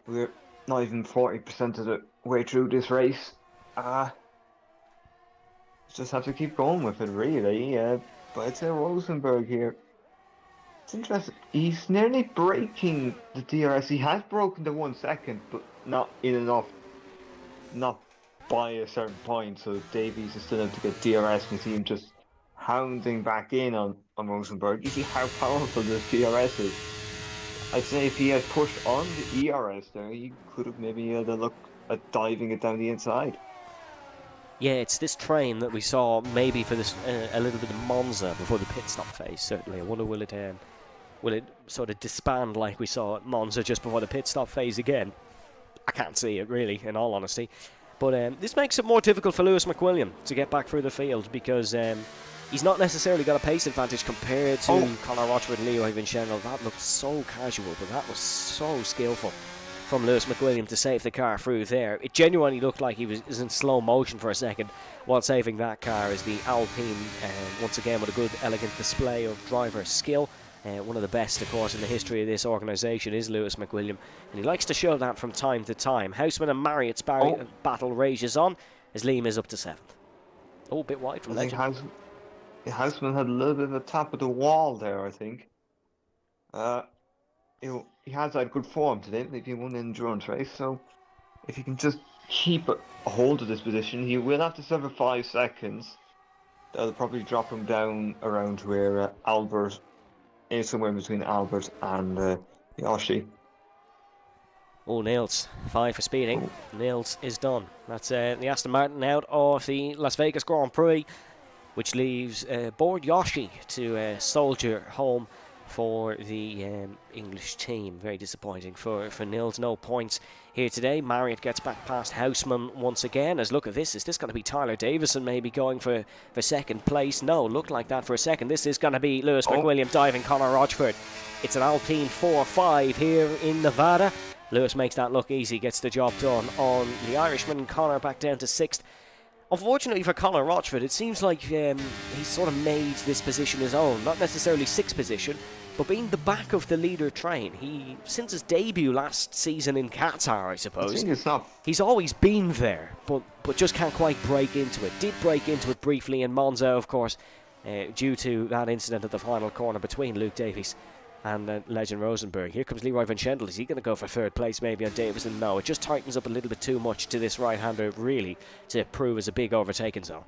We're not even 40% of the way through this race. Just have to keep going with it, really. But I'd say Rosenberg here. It's interesting. He's nearly breaking the DRS. He has broken the 1 second, but not in enough. Not by a certain point. So Davies is still able to get DRS. You see him just hounding back in on Rosenberg. You see how powerful this DRS is. I'd say if he had pushed on the ERS there, he could have maybe had a look at diving it down the inside. Yeah, it's this train that we saw maybe for this a little bit of Monza before the pit stop phase, certainly. I wonder will it sort of disband like we saw at Monza just before the pit stop phase again? I can't see it, really, in all honesty. But this makes it more difficult for Lewis McWilliam to get back through the field, because he's not necessarily got a pace advantage compared to Conor Rochford and Leo Vincentiano. That looked so casual, but that was so skillful from Lewis McWilliam to save the car through there. It genuinely looked like he was in slow motion for a second while saving that car as the Alpine, once again with a good, elegant display of driver skill. One of the best, of course, in the history of this organisation is Lewis McWilliam, and he likes to show that from time to time. Houseman and Marriott's battle rages on as Liam is up to 7th. Oh, a bit wide from Legend. Houseman had a little bit of a tap of the wall there, I think. He has had good form today. Maybe he won the endurance race, so if he can just keep a hold of this position, he will have to suffer 5 seconds. That'll probably drop him down around where Albert is, somewhere in between Albert and Yoshi. Oh, Nils, 5 for speeding. Nils is done. That's the Aston Martin out of the Las Vegas Grand Prix, which leaves Board Yoshi to soldier home for the English team. Very disappointing for Nils. No points here today. Marriott gets back past Houseman once again. As look at this, is this going to be Tyler Davison maybe going for second place? No, looked like that for a second. This is going to be Lewis McWilliam diving Conor Rochford. It's an Alpine 4-5 here in Nevada. Lewis makes that look easy, gets the job done on the Irishman. Conor back down to 6th. Unfortunately for Conor Rochford, it seems like he's sort of made this position his own. Not necessarily 6th position, but being the back of the leader train. Since his debut last season in Qatar, I suppose, he's always been there, but just can't quite break into it. Did break into it briefly in Monza, of course, due to that incident at the final corner between Luke Davies and Legend Rosenberg. Here comes Leroy Vincentiano. Is he going to go for 3rd place maybe on Davison? No, it just tightens up a little bit too much to this right-hander, really, to prove as a big overtaking zone.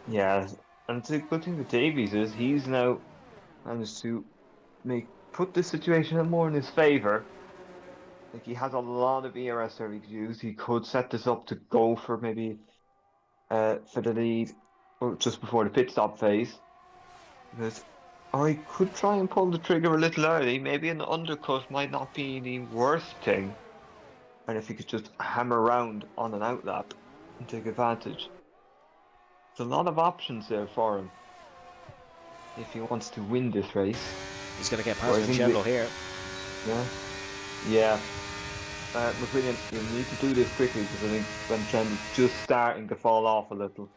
Yeah, and the good thing with Davies is he's now managed to put this situation more in his favour. Like, he has a lot of ERS there he could use. He could set this up to go for maybe for the lead just before the pit stop phase. Or he could try and pull the trigger a little early. Maybe an undercut might not be the worst thing. And if he could just hammer around on an outlap and take advantage. There's a lot of options there for him if he wants to win this race. He's going to get past Vincentiano here. Yeah. McWilliam, you need to do this quickly, because I think Vincentiano's just starting to fall off a little.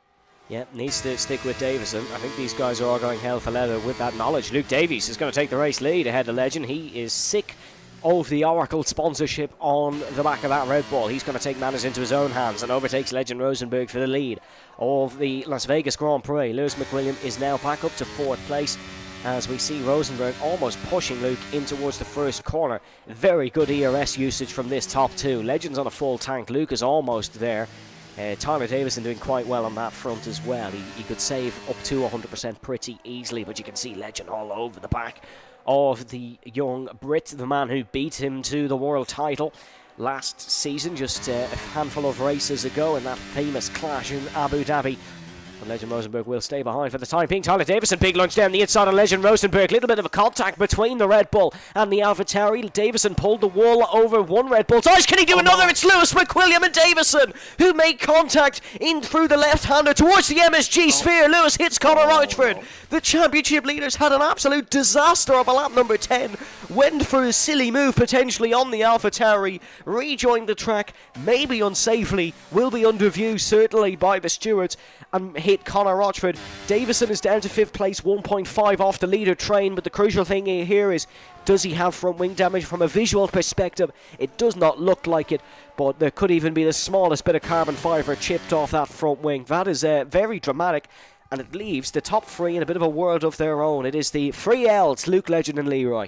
Yeah, needs to stick with Davison. I think these guys are all going hell for leather with that knowledge. Luke Davies is going to take the race lead ahead of Legend. He is sick of the Oracle sponsorship on the back of that Red Bull. He's going to take matters into his own hands and overtakes Legend Rosenberg for the lead of the Las Vegas Grand Prix. Lewis McWilliam is now back up to 4th place as we see Rosenberg almost pushing Luke in towards the first corner. Very good ERS usage from this top 2. Legend's on a full tank. Luke is almost there. Tyler Davison doing quite well on that front as well. He could save up to 100% pretty easily, but you can see Legend all over the back of the young Brit, the man who beat him to the world title last season, just a handful of races ago in that famous clash in Abu Dhabi. But Legend Rosenberg will stay behind for the time being. Tyler Davison, big lunge down the inside of Legend Rosenberg. Little bit of a contact between the Red Bull and the AlphaTauri. Davison pulled the wall over one Red Bull. Gosh, can he do another? It's Lewis McWilliam and Davison who make contact in through the left-hander towards the MSG sphere. Lewis hits Conor Rochford. The championship leaders had an absolute disaster of a lap number 10. Went for a silly move potentially on the AlphaTauri. Rejoined the track, maybe unsafely. Will be under view certainly by the stewards. And hit Conor Rochford. Davison is down to 5th place, 1.5 off the leader train, but the crucial thing here is, does he have front wing damage? From a visual perspective, it does not look like it, but there could even be the smallest bit of carbon fibre chipped off that front wing. That is very dramatic, and it leaves the top three in a bit of a world of their own. It is the three L's, Luke, Legend and Leroy.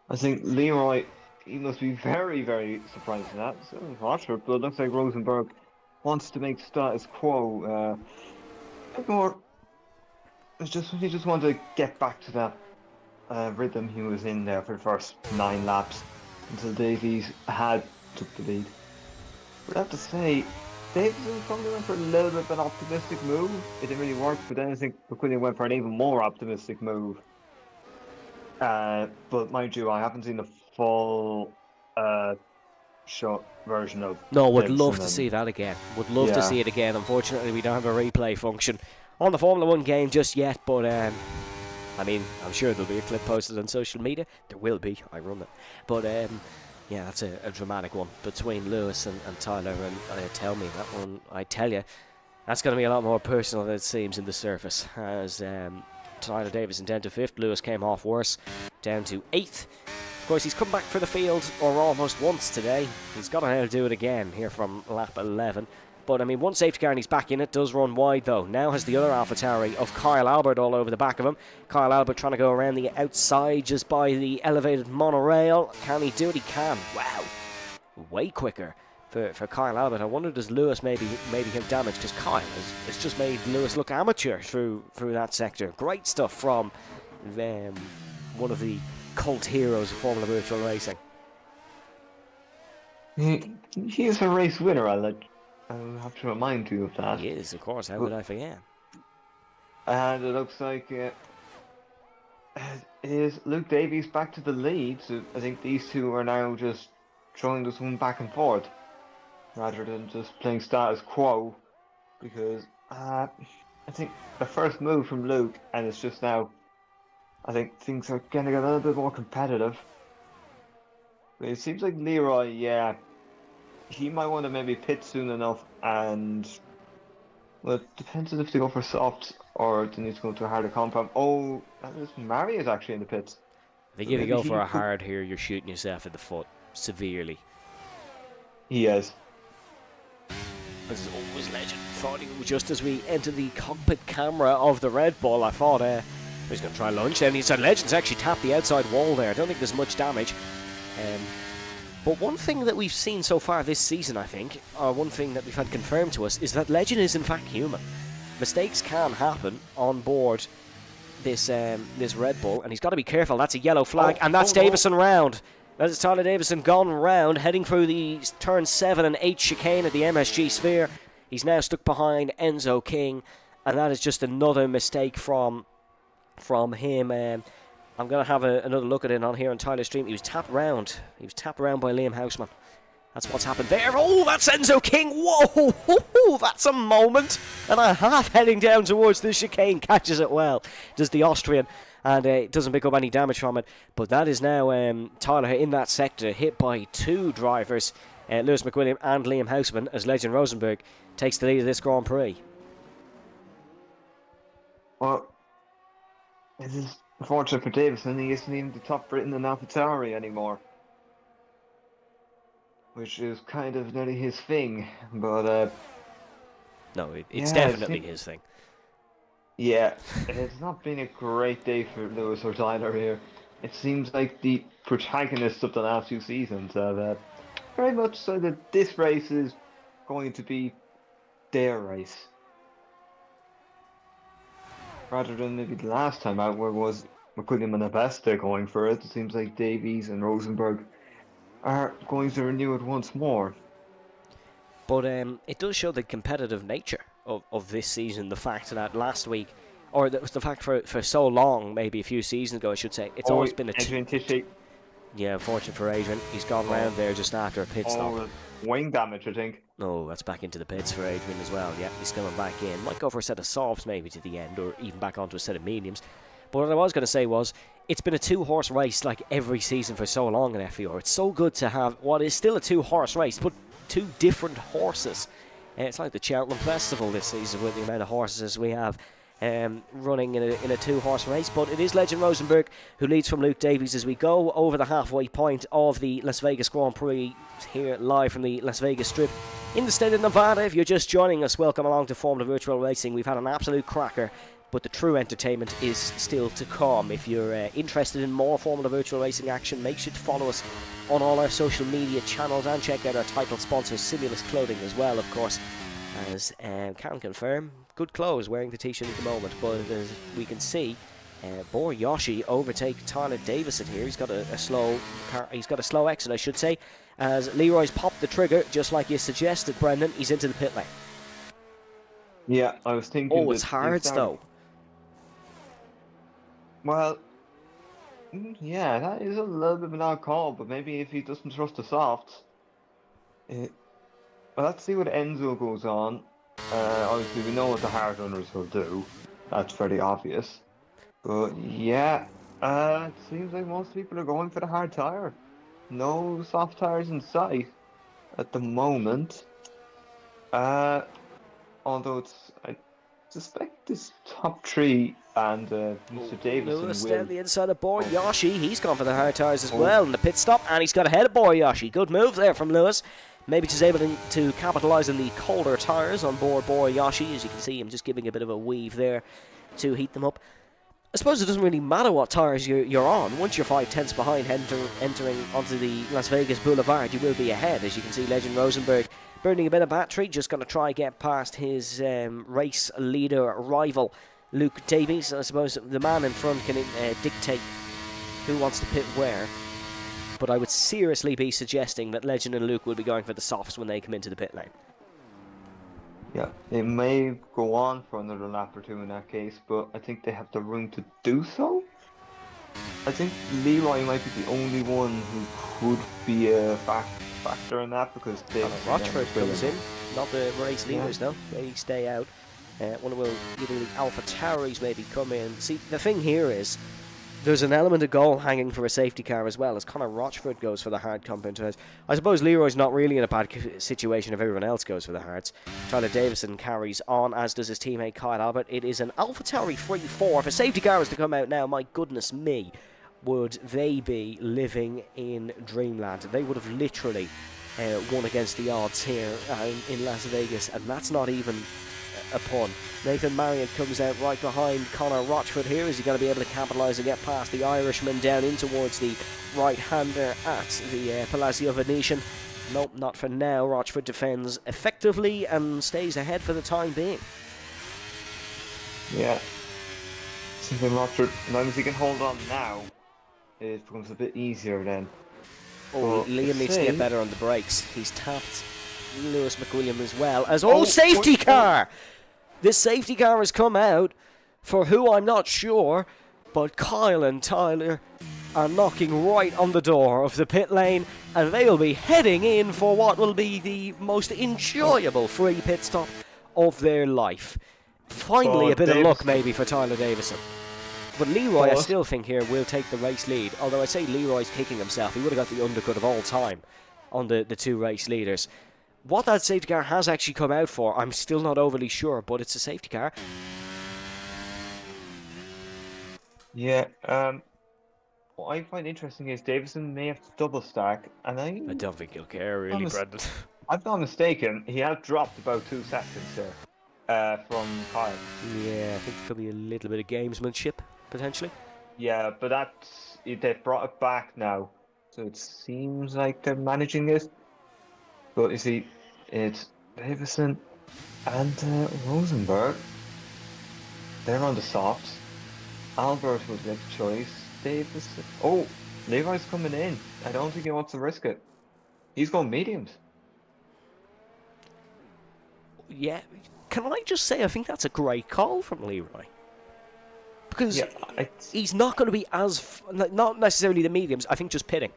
I think Leroy, he must be very, very surprised at that. So Rochford, but it looks like Rosenberg wants to make status quo. More, he just wanted to get back to that rhythm he was in there for the first 9 laps until Davies had took the lead. But I have to say, Davies probably went for a little bit of an optimistic move. It didn't really work, but then I think McQuillan went for an even more optimistic move. But mind you, I haven't seen the full shot version of. No, would love to see that again. Would love to see it again. Unfortunately, we don't have a replay function on the Formula 1 game just yet, but I mean, I'm sure there'll be a clip posted on social media. There will be, I run it. But yeah, that's a dramatic one between Lewis and Tyler, and tell me, that one, I tell you, that's going to be a lot more personal than it seems in the surface, as Tyler Davison down to 5th, Lewis came off worse, down to 8th. Of course, he's come back for the field, or almost once today. He's got to how to do it again here from lap 11. But, I mean, one safety car and he's back in it. Does run wide, though. Now has the other AlphaTauri of Kyle Albert all over the back of him. Kyle Albert trying to go around the outside just by the elevated monorail. Can he do it? He can. Wow. Way quicker for Kyle Albert. I wonder, does Lewis maybe get damage? Because Kyle has just made Lewis look amateur through that sector. Great stuff from one of the cult heroes of Formula Virtual Racing. He is a race winner, I'll have to remind you of that. He is, of course. How would I forget? And it looks like it is Luke Davies back to the lead. So I think these two are now just throwing this one back and forth rather than just playing status quo. Because I think the first move from Luke, and it's just now, I think things are getting a little bit more competitive. But it seems like Leroy, yeah, he might want to maybe pit soon enough, and well, it depends on if they go for softs or they need to go to a harder compound. Oh, Mari is actually in the pits. I think if you go for a hard here, you're shooting yourself in the foot severely. He is. This is always Legend. Thought he was just as we enter the cockpit camera of the Red Bull. I thought he's going to try lunge. Then he said Legend's actually tapped the outside wall there. I don't think there's much damage. But one thing that we've seen so far this season, I think, or one thing that we've had confirmed to us, is that Legend is in fact human. Mistakes can happen on board this Red Bull, and he's got to be careful. That's a yellow flag, and that's Davison round. That is Tyler Davison gone round, heading through the turn 7 and 8 chicane at the MSG sphere. He's now stuck behind Enzo King, and that is just another mistake from him. I'm going to have another look at it on here on Tyler's stream. He was tapped round. He was tapped around by Liam Houseman. That's what's happened there. Oh, that's Enzo King. Whoa, that's a moment and a half heading down towards the chicane. Catches it well, does the Austrian, and it doesn't pick up any damage from it. But that is now Tyler in that sector, hit by 2 drivers, Lewis McWilliam and Liam Houseman, as Legend Rosenberg takes the lead of this Grand Prix. Well, it is unfortunate for Davison. He isn't even the top Briton in AlphaTauri anymore, which is kind of nearly his thing. But no, it's definitely his thing. Yeah, it's not been a great day for Lewis or Tyler here. It seems like the protagonists of the last 2 seasons have very much so that this race is going to be their race, rather than maybe the last time out where it was McWilliam and Abest, they're going for it. It seems like Davies and Rosenberg are going to renew it once more. But it does show the competitive nature of this season. The fact that last week, or the fact for so long, maybe a few seasons ago, I should say, it's always been a Adrian Tishy. Yeah, unfortunate for Adrian. He's gone round there just after a pit stop. Oh, wing damage, I think. No, that's back into the pits for Adrian as well. Yeah, he's coming back in. Might go for a set of softs maybe to the end, or even back onto a set of mediums. But what I was going to say was, it's been a two-horse race like every season for so long in FVR. It's so good to have what is still a two-horse race, but two different horses. It's like the Cheltenham Festival this season with the amount of horses we have running in a two-horse race. But it is Legend Rosenberg who leads from Luke Davies as we go over the halfway point of the Las Vegas Grand Prix, here live from the Las Vegas Strip in the state of Nevada. If you're just joining us, welcome along to Formula Virtual Racing. We've had an absolute cracker, but the true entertainment is still to come. If you're interested in more Formula Virtual Racing action, make sure to follow us on all our social media channels and check out our title sponsor Simulus Clothing as well, of course, as can confirm good clothes wearing the t-shirt at the moment. But as we can see, Boryoshi overtake Tyler Davison here. He's got a slow exit, I should say, as Leroy's popped the trigger just like you suggested, Brendan. He's into the pit lane. Yeah, I was thinking. Oh, it's hards though. Well, yeah, that is a little bit of an odd call, but maybe if he doesn't trust the softs. Well, let's see what Enzo goes on. Obviously, we know what the hard runners will do. That's pretty obvious. But yeah, it seems like most people are going for the hard tyre. No soft tyres in sight at the moment. Although I suspect this top three and Mr. Davison Lewis will... down the inside of Boryoshi. He's gone for the hard tyres as well in the pit stop, and he's got ahead of Boryoshi. Good move there from Lewis. Maybe just able to capitalise on the colder tyres on board Boryoshi. As you can see, him just giving a bit of a weave there to heat them up. I suppose it doesn't really matter what tyres you're on. Once you're 5 tenths behind entering onto the Las Vegas Boulevard, you will be ahead. As you can see, Legend Rosenberg burning a bit of battery, just going to try get past his race leader rival, Luke Davies. I suppose the man in front can dictate who wants to pit where. But I would seriously be suggesting that Legend and Luke will be going for the softs when they come into the pit lane. Yeah, they may go on for another lap or two in that case, but I think they have the room to do so. I think Leroy might be the only one who could be a factor in that, because Rochford comes in, not the race leaders though. They stay out. One of either the Alpha Tauris maybe come in. See, the thing here is, there's an element of goal hanging for a safety car as well, as Conor Rochford goes for the hard compound tyres. I suppose Leroy's not really in a bad situation if everyone else goes for the hards. Tyler Davison carries on, as does his teammate Kyle Albert. It is an AlphaTauri 3-4. If a safety car was to come out now, my goodness me, would they be living in dreamland. They would have literally won against the odds here in Las Vegas, and that's not even a pun. Nathan Marriott comes out right behind Conor Rochford here. Is he going to be able to capitalise and get past the Irishman down in towards the right-hander at the Palazzo Venetian? Nope, not for now. Rochford defends effectively and stays ahead for the time being. Yeah. Something Rochford, as long as he can hold on now, it becomes a bit easier then. Oh, Liam needs to get better on the brakes. He's tapped Lewis McWilliam as well as safety car! This safety car has come out for who I'm not sure, but Kyle and Tyler are knocking right on the door of the pit lane, and they'll be heading in for what will be the most enjoyable free pit stop of their life. Finally, a bit of luck maybe for Tyler Davison. But Leroy, I still think here, will take the race lead. Although I say Leroy's kicking himself. He would have got the undercut of all time on the two race leaders. What that safety car has actually come out for, I'm still not overly sure, but it's a safety car. Yeah, what I find interesting is Davison may have to double stack, and I don't think he'll care, really, Brendan. If I'm not mistaken, he has dropped about 2 seconds there from Kyle. Yeah, I think there could be a little bit of gamesmanship, potentially. Yeah, but they've brought it back now, so it seems like they're managing it. But you see, it's Davison and Rosenberg. They're on the softs. Albert would get the choice. Davis. Oh, Levi's coming in. I don't think he wants to risk it. He's going mediums. Yeah, can I just say I think that's a great call from Leroy. Because Yeah, he's not going to be as... Not necessarily the mediums, I think just pitting.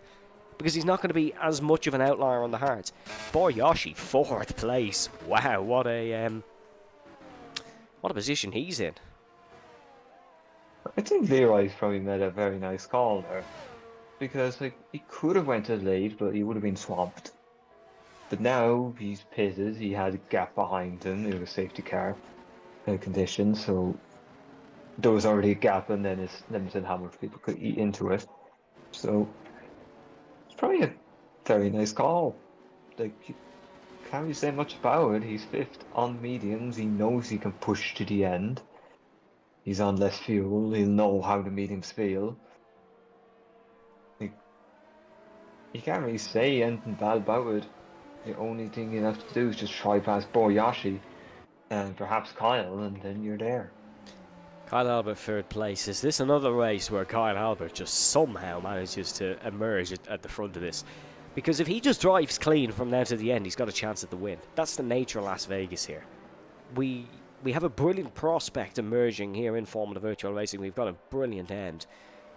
Because he's not going to be as much of an outlier on the hards. Boryashi, 4th place. Wow, what a position he's in. I think Leroy's probably made a very nice call there. Because like he could have went to the lead, but he would have been swamped. But now he's pitted, he had a gap behind him, it was a safety car condition, so there was already a gap and then it's limited how much people could eat into it. So it's probably a very nice call. Like you can't really say much about it. He's 5th on mediums, he knows he can push to the end. He's on less fuel, he'll know how the mediums feel. Like, you can't really say anything bad about it. The only thing you have to do is just try past Boryashi and perhaps Kyle, and then you're there. Kyle Albert 3rd place. Is this another race where Kyle Albert just somehow manages to emerge at the front of this? Because if he just drives clean from now to the end, he's got a chance at the win. That's the nature of Las Vegas here. We have a brilliant prospect emerging here in Formula Virtual Racing. We've got a brilliant end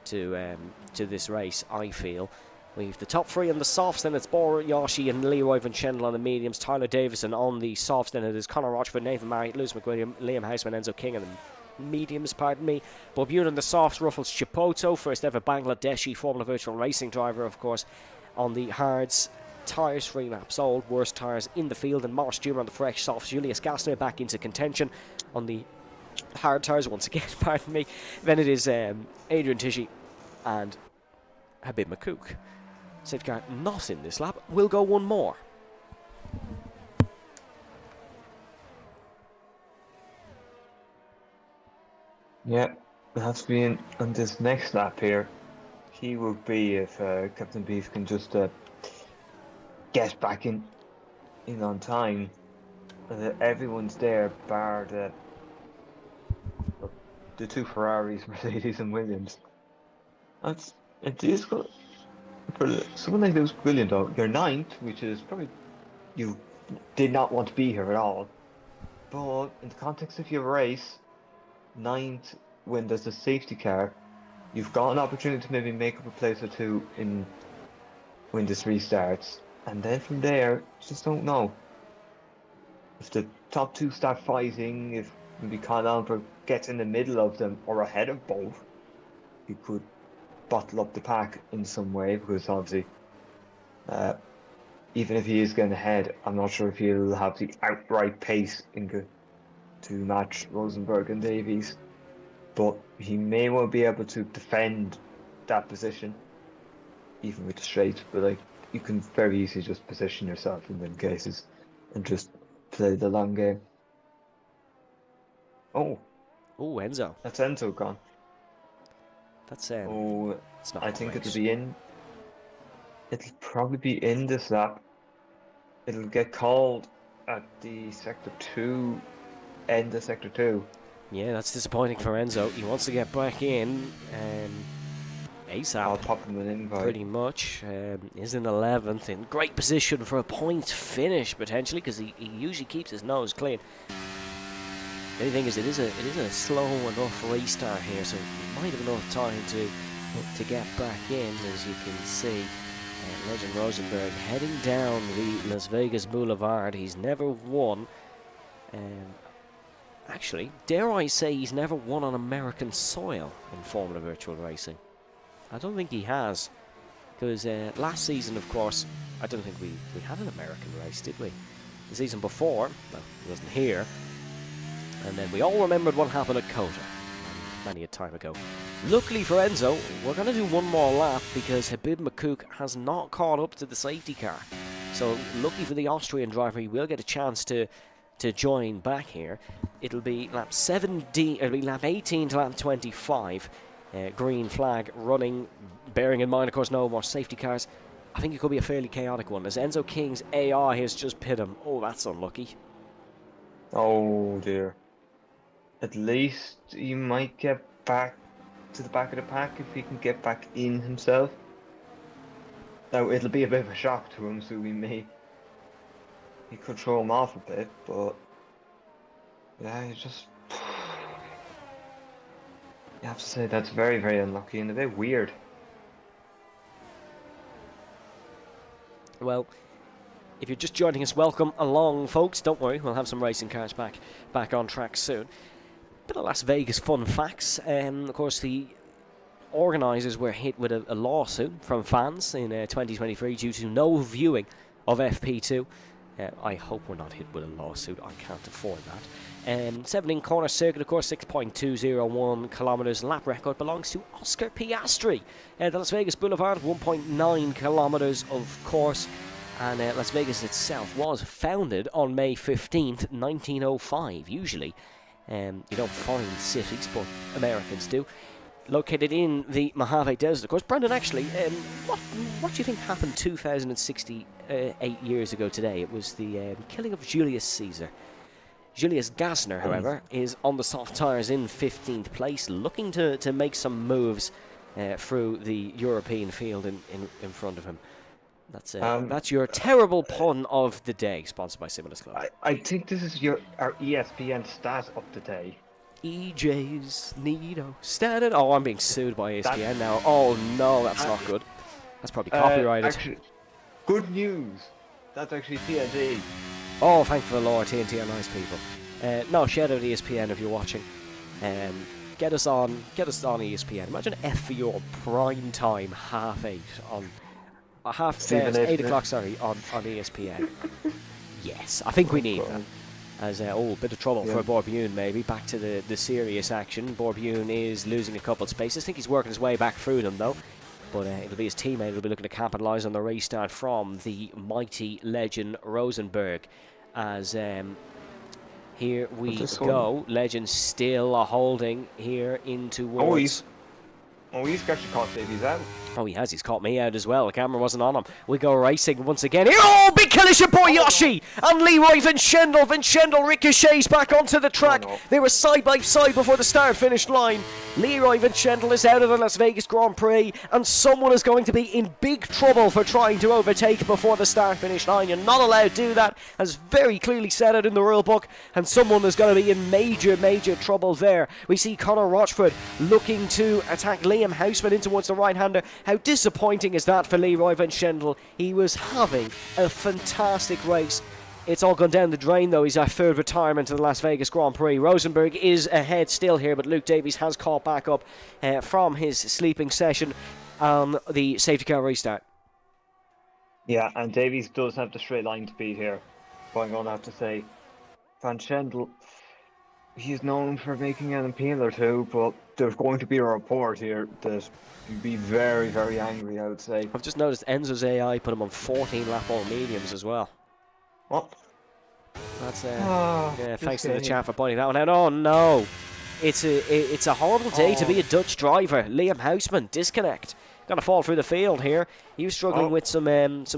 to this race, I feel. We've the top 3 on the softs, then it's Boryashi and Leroy Van Chendel on the mediums, Tyler Davison on the softs, then it is Conor Rochford, Nathan Marriott, Lewis McWilliam, Liam Houseman, Enzo King on the mediums, pardon me. Bob Ewan on the softs, Ruffles Chipotle, first ever Bangladeshi Formula Virtual Racing driver, of course, on the hards. Tyres 3 laps old, worst tyres in the field, and Morris Jr. on the fresh softs. Julius Gassner back into contention on the hard tyres once again, pardon me. Then it is Adrian Tishy and Habib Makouk. Safety car not in this lap. We'll go one more. Yeah, it has to be in on this next lap here. He will be if Captain Beef can just get back in on time. Everyone's there, bar the 2 Ferraris, Mercedes and Williams. It is good. For someone like this Williams, though, you're 9th, which is probably you did not want to be here at all. But in the context of your race, 9th when there's a safety car, you've got an opportunity to maybe make up a place or 2 in when this restarts, and then from there, just don't know. If the top 2 start fighting, if maybe Kyle Albert gets in the middle of them or ahead of both, you could bottle up the pack in some way, because obviously even if he is getting ahead, I'm not sure if he'll have the outright pace to match Rosenberg and Davies, but he may well be able to defend that position even with the straight. But like, you can very easily just position yourself in them cases and just play the long game. Oh, Enzo. that's Enzo gone. That's It's not. I think race. it'll probably be in this lap. It'll get called at the sector 2, end of sector 2. Yeah, that's disappointing for Enzo. He wants to get back in ASAP. I'll pop him an invite. Pretty much. Is in 11th, in great position for a point finish potentially, because he usually keeps his nose clean. The only thing is, it is a slow enough restart here, so he might have enough time to get back in, as you can see. Legend Rosenberg heading down the Las Vegas Boulevard. He's never won. Actually, dare I say he's never won on American soil in Formula Virtual Racing. I don't think he has, because last season, of course, I don't think we had an American race, did we? The season before, well, he wasn't here. And then we all remembered what happened at Kota many a time ago. Luckily for Enzo, we're going to do one more lap because Habib Makouk has not caught up to the safety car. So lucky for the Austrian driver, he will get a chance to join back here. It'll be lap 18 to lap 25. Green flag running, bearing in mind, of course, no more safety cars. I think it could be a fairly chaotic one, as Enzo King's AI has just pit him. Oh, that's unlucky. Oh dear. At least you might get back to the back of the pack if he can get back in himself. Now it'll be a bit of a shock to him, so he could throw him off a bit, but yeah, you have to say that's very, very unlucky and a bit weird. Well, if you're just joining us, welcome along, folks. Don't worry, we'll have some racing cars back on track soon. Bit of Las Vegas fun facts. Of course, the organisers were hit with a lawsuit from fans in 2023 due to no viewing of FP2. I hope we're not hit with a lawsuit. I can't afford that. 17 corner circuit, of course, 6.201 kilometres. Lap record belongs to Oscar Piastri. The Las Vegas Boulevard, 1.9 kilometres, of course. And Las Vegas itself was founded on May 15th, 1905. Usually, you don't find cities, but Americans do. Located in the Mojave Desert, of course. Brendan, actually, what do you think happened 2,068 years ago today? It was the killing of Julius Caesar. Julius Gassner, however, is on the soft tyres in 15th place, looking to make some moves through the European field in front of him. That's your terrible pun of the day, sponsored by Simulus Club. I think this is our ESPN stat of the day. EJ's Nido started. Oh, I'm being sued by ESPN now. Oh no, that's not good. That's probably copyrighted. Actually, good news. That's actually TNT. Oh, thank the Lord, TNT are nice people. No, shout out ESPN if you're watching. Get us on ESPN. Imagine FVR prime time 8:30 on 8 o'clock. Sorry, on ESPN. Yes, I think we need that. As bit of trouble for Borbune, maybe. Back to the serious action. Borbune is losing a couple of spaces. I think he's working his way back through them, though. But it'll be his teammate who'll be looking to capitalise on the restart from the mighty legend Rosenberg. As here we go. Legend still holding here in towards... he's actually caught Davies out. Oh, he has. He's caught me out as well. The camera wasn't on him. We go racing once again. Here. Oh, big collision, Boyashi and Leroy Vinchendel. Vinchendel ricochets back onto the track. Oh, no. They were side by side before the start-finish line. Leroy Vinchendel is out of the Las Vegas Grand Prix, and someone is going to be in big trouble for trying to overtake before the start-finish line. You're not allowed to do that, as very clearly set out in the rule book, and someone is going to be in major, major trouble there. We see Conor Rochford looking to attack Liam Houseman in towards the right-hander. How disappointing is that for Leroy Vinchendel? He was having a fantastic race. It's all gone down the drain, though. He's our third retirement to the Las Vegas Grand Prix. Rosenberg is ahead still here, but Luke Davies has caught back up from his sleeping session on the safety car restart. Yeah, and Davies does have the straight line to beat here. But I'm going to have to say, Vinchendel, he's known for making an appeal or two, but there's going to be a report here that you'd be very, very angry, I would say. I've just noticed Enzo's AI put him on 14 lap all mediums as well. What? That's thanks to the chat for pointing that one out. Oh no, it's a horrible day to be a Dutch driver. Liam Houseman disconnect, gonna fall through the field here. He was struggling with some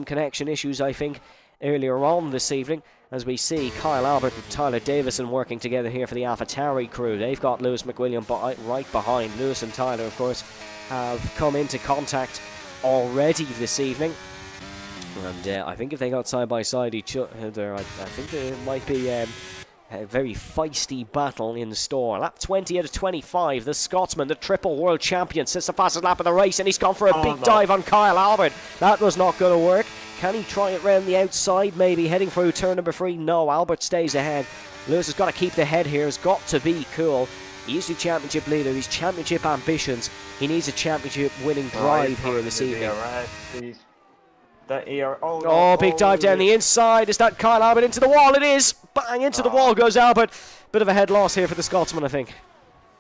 connection issues, I think, earlier on this evening. As we see Kyle Albert and Tyler Davison working together here for the AlphaTauri crew. They've got Lewis McWilliam right behind. Lewis and Tyler, of course, have come into contact already this evening. And I think if they got side by side each other, I think there might be a very feisty battle in store. Lap 20 out of 25. The Scotsman, the triple world champion, sits the fastest lap of the race, and he's gone for a big dive on Kyle Albert. That was not going to work. Can he try it round the outside, maybe heading through turn number 3? No, Albert stays ahead. Lewis has got to keep the head here. Has got to be cool. He is the championship leader. He's championship ambitions. He needs a championship winning drive here this evening. Big dive down the inside. Is that Kyle Albert into the wall? It is. Bang, into the wall goes Albert. Bit of a head loss here for the Scotsman, I think.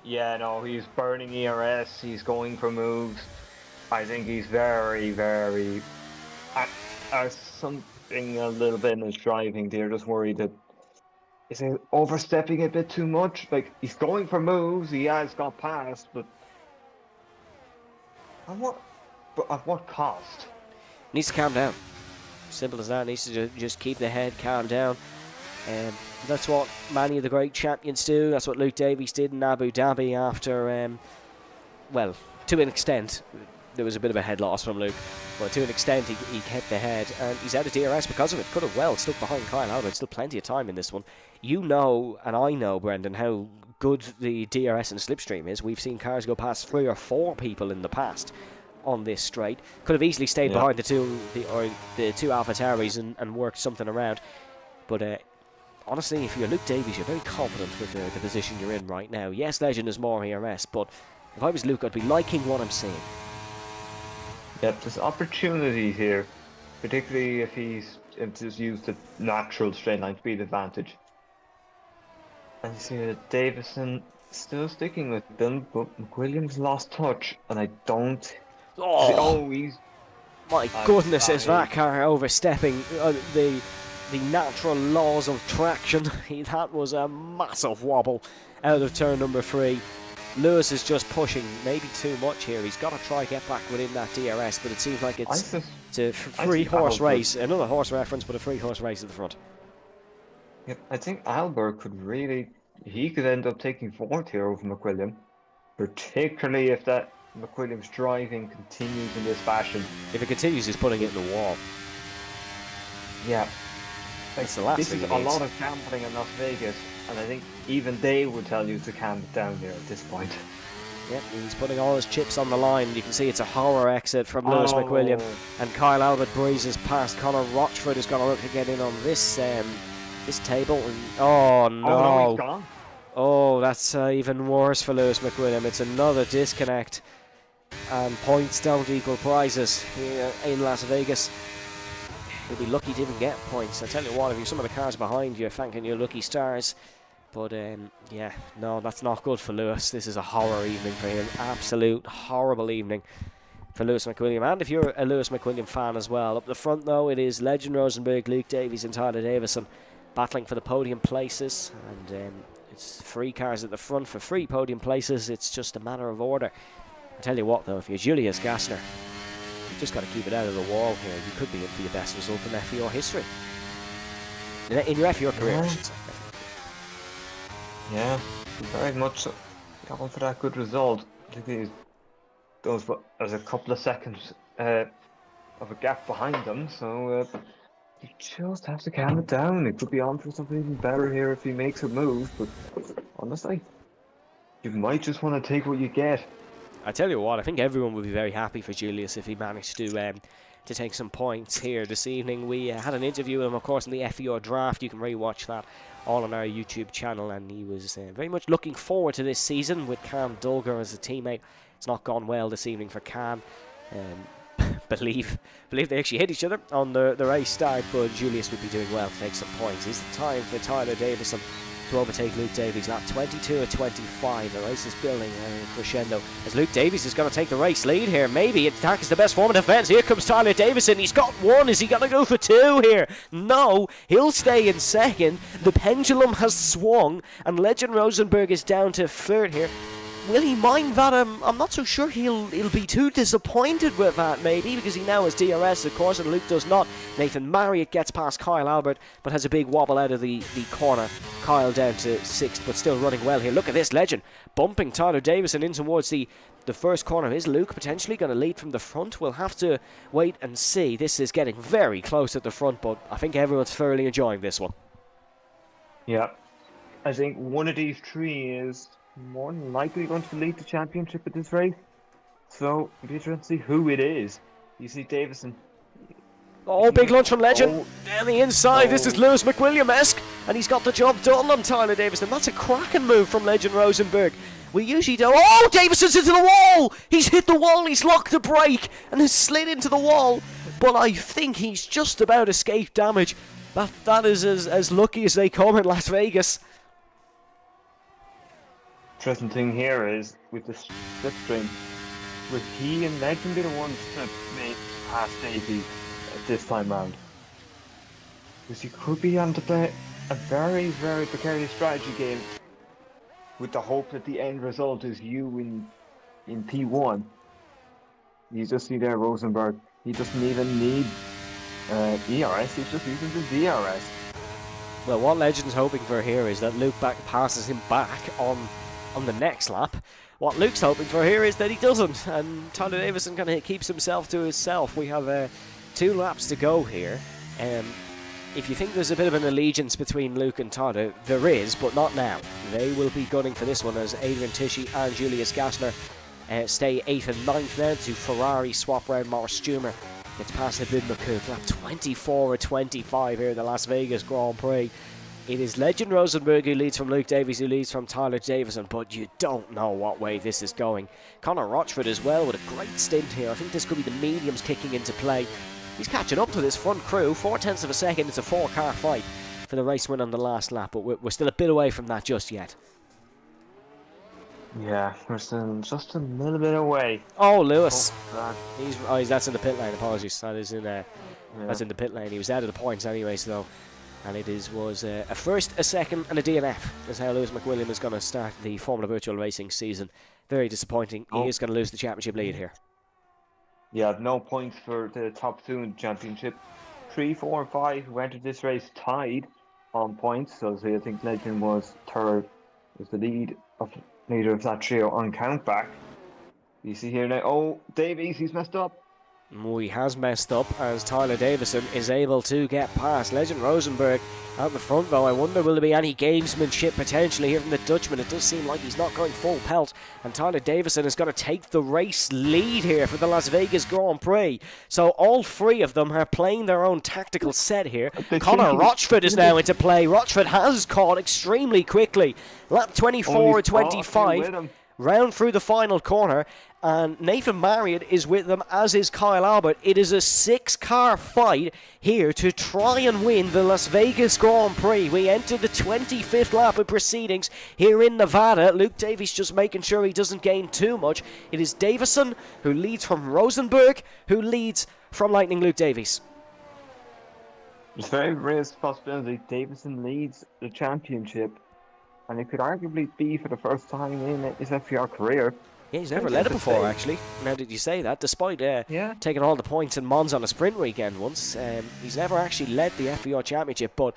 Yeah, no, he's burning ERS. He's going for moves. I think he's very, very... something a little bit in his driving there. Just worried that... Is he overstepping a bit too much? Like, he's going for moves. He has got past, but... At what cost? Needs to calm down. Simple as that. Needs to just keep the head, calm down. And that's what many of the great champions do. That's what Luke Davies did in Abu Dhabi after well, to an extent, there was a bit of a head loss from Luke, but to an extent he kept the head, and he's out of DRS because of it. Could have well stuck behind Kyle Albert. Still plenty of time in this one. You know, and I know, Brendan, how good the DRS and slipstream is. We've seen cars go past 3 or 4 people in the past on this straight. Could have easily stayed behind the two AlphaTauris and worked something around. But honestly, if you're Luke Davies, you're very confident with the position you're in right now. Yes, Legend is more ERS, but if I was Luke, I'd be liking what I'm seeing. Yep, there's opportunities here, particularly if he's just used the natural straight line speed advantage. And you see that Davison still sticking with them, but McWilliams lost touch, and I don't. He's. My goodness, is that car overstepping the natural laws of traction? That was a massive wobble out of turn number 3. Lewis is just pushing maybe too much here. He's got to try get back within that DRS, but it seems like it's a 3-horse race. Another horse reference, but a 3-horse race at the front. Yep, I think Albert could end up taking 4th here over McWilliam, particularly if that McWilliam's driving continues in this fashion. If it continues, he's putting it in the wall. Yeah. That's the last this thing is a lot of gambling in Las Vegas, and I think even they would tell you to calm it down here at this point. Yep, he's putting all his chips on the line. You can see it's a horror exit from Lewis McWilliam, and Kyle Albert breezes past. Connor Rochford is going to look to get in on this table. And, oh no! He's gone. Oh, that's even worse for Lewis McWilliam. It's another disconnect, and points don't equal prizes here in Las Vegas. You'll be lucky to even get points. I tell you what, if you're some of the cars behind you, thanking your lucky stars. But yeah, no, that's not good for Lewis. This is a horror evening for him. Absolute horrible evening for Lewis McWilliam. And if you're a Lewis McWilliam fan as well. Up the front, though, it is Legend Rosenberg, Luke Davies and Tyler Davison battling for the podium places. And it's 3 cars at the front for 3 podium places. It's just a matter of order. I tell you what, though, if you're Julius Gassner, you've just got to keep it out of the wall here. You could be in for your best result in FVR history. In your FVR career, I should say. Yeah, very much going for that good result. I think there's a couple of seconds of a gap behind them, so you just have to calm it down. It could be on for something even better here if he makes a move, but honestly, you might just want to take what you get. I tell you what, I think everyone would be very happy for Julius if he managed to take some points here this evening. We had an interview with him, of course, in the FVR draft. You can rewatch that all on our YouTube channel, and he was very much looking forward to this season with Cam Dulger as a teammate. It's not gone well this evening for Cam. Believe they actually hit each other on the race start, but Julius would be doing well to take some points. Is the time for Tyler Davison to overtake Luke Davies. Lap 22 at 25. The race is building crescendo as Luke Davies is going to take the race lead here. Maybe attack is the best form of defence. Here comes Tyler Davison. He's got 1. Is he going to go for 2 here? No, he'll stay in second. The pendulum has swung, and Legend Rosenberg is down to 3rd here. Will he mind that? I'm not so sure he'll be too disappointed with that, maybe, because he now has DRS, of course, and Luke does not. Nathan Marriott gets past Kyle Albert, but has a big wobble out of the corner. Kyle down to 6th, but still running well here. Look at this, Legend bumping Tyler Davison in towards the first corner. Is Luke potentially going to lead from the front? We'll have to wait and see. This is getting very close at the front, but I think everyone's thoroughly enjoying this one. Yeah, I think one of these 3 is more than likely going to lead the championship at this race. So, it'll be interesting to see who it is. You see Davison. Oh, big lunge from Legend. Down the inside, this is Lewis McWilliam-esque, and he's got the job done on Tyler Davison. That's a cracking move from Legend Rosenberg. We usually don't. Oh, Davison's into the wall! He's hit the wall, he's locked the brake, and has slid into the wall. But I think he's just about escaped damage. That is as lucky as they come in Las Vegas. Interesting thing here is with the slipstream, would he and Legend be the ones to make past Davies at this time round? Because he could be on a very, very precarious strategy game with the hope that the end result is you in P1. You just see there Rosenberg, he doesn't even need ERS, he's just using the DRS. Well, what Legend's hoping for here is that Luke passes him back on the next lap. What Luke's hoping for here is that he doesn't, and Tyler Davison kind of keeps himself to himself. We have 2 laps to go here. If you think there's a bit of an allegiance between Luke and Tyler, there is, but not now. They will be gunning for this one as Adrian Tishy and Julius Gassner stay 8th and 9th now to Ferrari swap round. Morris Stumer gets past Habib McCook. Lap 24 or 25 here in the Las Vegas Grand Prix. It is Legend Rosenberg who leads from Luke Davies, who leads from Tyler Davison, but you don't know what way this is going. Connor Rochford as well with a great stint here. I think this could be the mediums kicking into play. He's catching up to this front crew. 4/10 of a second. It's a 4-car fight for the race win on the last lap, but we're still a bit away from that just yet. Yeah, we're still just a little bit away. Oh, Lewis. Oh, That's in the pit lane. Apologies. That's in the pit lane. He was out of the points anyways, though. And it was a first, a second, and a DNF. Is how Lewis McWilliam is going to start the Formula Virtual Racing season. Very disappointing. He is going to lose the championship lead here. Yeah, no points for the top 2 in the championship. 3, 4, and 5 who entered this race tied on points. So I think Legend was third, was the leader of that trio on countback. You see here now, oh, Davies, he's messed up. He has messed up as Tyler Davison is able to get past Legend Rosenberg out the front, though. I wonder, will there be any gamesmanship potentially here from the Dutchman? It does seem like he's not going full pelt, and Tyler Davison is going to take the race lead here for the Las Vegas Grand Prix. So all 3 of them are playing their own tactical set here. Connor Rochford is now into play. Rochford has caught extremely quickly. Lap 24 or 25. Round through the final corner, and Nathan Marriott is with them, as is Kyle Albert. It is a 6-car fight here to try and win the Las Vegas Grand Prix. We enter the 25th lap of proceedings here in Nevada. Luke Davies just making sure he doesn't gain too much. It is Davison who leads from Rosenberg, who leads from Lightning Luke Davies. It's very real possibility Davison leads the championship, and it could arguably be for the first time in his FVR career. Yeah, he's never led it before, actually. Now that you say that, despite taking all the points in Mons on a sprint weekend once, he's never actually led the FVR Championship, but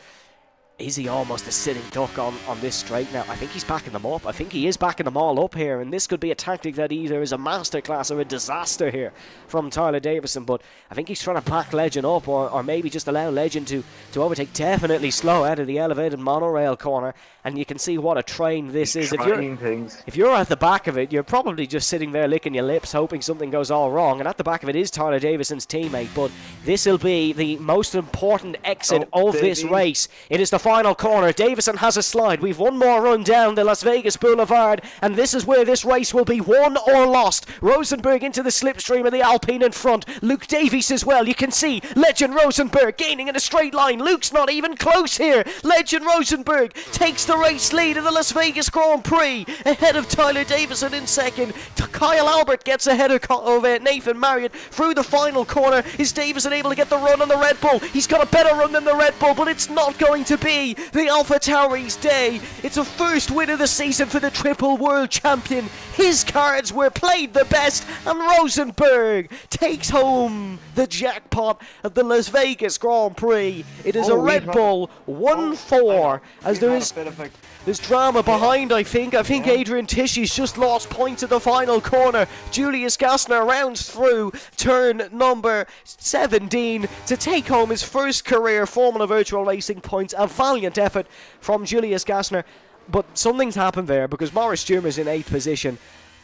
is he almost a sitting duck on this straight now? I think he's backing them up. I think he is backing them all up here, and this could be a tactic that either is a masterclass or a disaster here from Tyler Davison, but I think he's trying to back Legend up, or maybe just allow Legend to overtake. Definitely slow out of the elevated monorail corner, and you can see what a train this is. If you're at the back of it, you're probably just sitting there licking your lips, hoping something goes all wrong, and at the back of it is Tyler Davison's teammate, but this will be the most important exit of this race. It is the final corner. Davison has a slide. We've one more run down the Las Vegas Boulevard, and this is where this race will be won or lost. Rosenberg into the slipstream of the Alpine in front. Luke Davies as well. You can see Legend Rosenberg gaining in a straight line. Luke's not even close here. Legend Rosenberg takes the race lead in the Las Vegas Grand Prix ahead of Tyler Davison in second. Kyle Albert gets ahead of Nathan Marriott through the final corner. Is Davison able to get the run on the Red Bull? He's got a better run than the Red Bull, but it's not going to be the Alpha Tauri's day. It's a first win of the season for the triple world champion. His cards were played the best, and Rosenberg takes home the jackpot of the Las Vegas Grand Prix. It is a Red Bull 1-4 as there's drama behind, I think. Adrian Tishy's just lost points at the final corner. Julius Gassner rounds through turn number 17 to take home his first career Formula Virtual Racing points. A valiant effort from Julius Gassner. But something's happened there because Morris Stumer's in 8th position.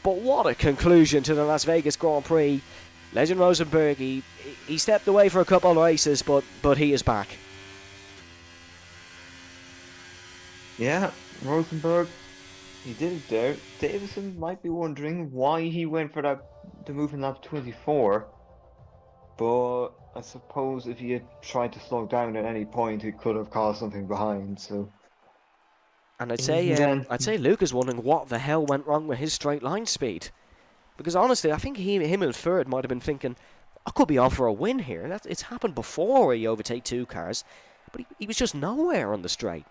But what a conclusion to the Las Vegas Grand Prix. Legend Rosenberg, he stepped away for a couple of races, but he is back. Yeah, Rosenberg, he did it there. Davison might be wondering why he went for the move in lap 24. But I suppose if he had tried to slow down at any point, he could have caused something behind. So, and I'd say Luke is wondering what the hell went wrong with his straight line speed, because honestly, I think him and Ferd might have been thinking, I could be on for a win here. It's happened before where you overtake 2 cars, but he was just nowhere on the straight.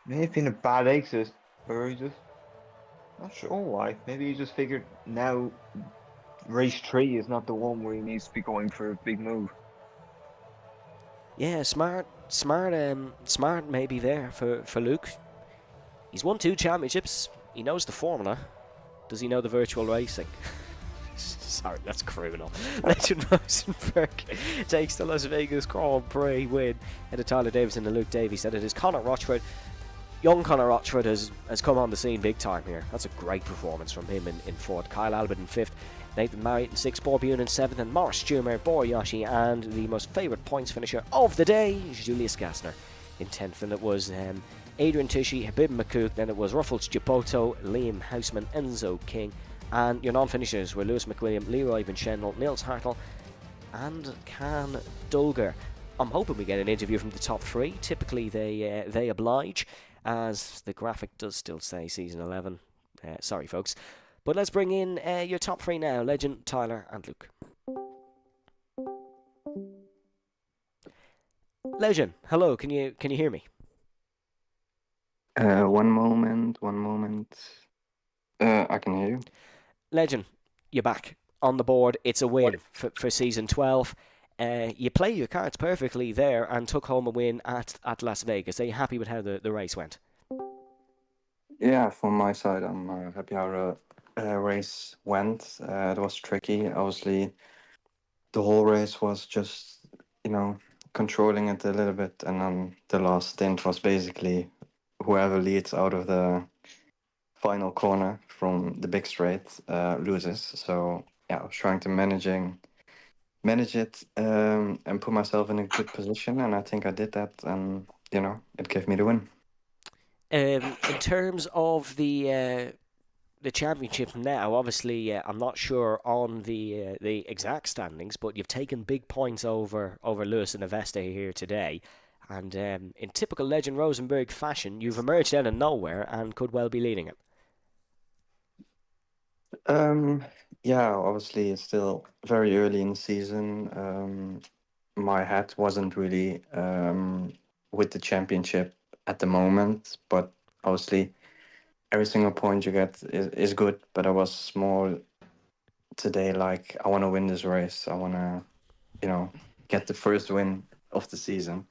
May have been a bad exit, or he just not sure why. Maybe he just figured now race 3 is not the one where he needs to be going for a big move. Yeah, smart maybe there for Luke. He's won 2 championships. He knows the formula. Does he know the virtual racing? Sorry, that's criminal. Legend Rosenberg takes the Las Vegas Grand Prix win ahead of Tyler Davison and Luke Davies. And it is Connor Rochford. Young Connor Rochford has come on the scene big time here. That's a great performance from him in fourth. Kyle Albert in fifth. Nathan Marriott in sixth. Bob Bune in seventh. And Morris Stumer, Boriyoshi, and the most favourite points finisher of the day, Julius Gassner, in 10th. And it was Adrian Tichy, Habib McCook. Then it was Ruffles Giapoto, Liam Houseman, Enzo King. And your non-finishers were Lewis McWilliam, Leroy Vincendal, Niels Hartl, and Can Dolger. I'm hoping we get an interview from the top three. Typically they oblige, as the graphic does still say season 11. Sorry, folks. But let's bring in your top three now. Legend, Tyler, and Luke. Legend, hello. Can you hear me? One moment. I can hear you. Legend, you're back on the board. It's a win for season 12. You play your cards perfectly there and took home a win at Las Vegas. Are you happy with how the race went? Yeah, from my side, I'm happy how the race went. It was tricky. Obviously, the whole race was just, controlling it a little bit. And then the last stint was basically whoever leads out of the final corner from the big straight loses. So, yeah, I was trying to manage it and put myself in a good position. And I think I did that. And, it gave me the win. In terms of the championship now, obviously I'm not sure on the exact standings, but you've taken big points over Lewis and Avesta here today, and in typical Legend Rosenberg fashion, you've emerged out of nowhere and could well be leading it. Yeah, obviously it's still very early in the season. My head wasn't really with the championship at the moment, but obviously every single point you get is good. But I was more today like I want to win this race. I want to, get the first win of the season.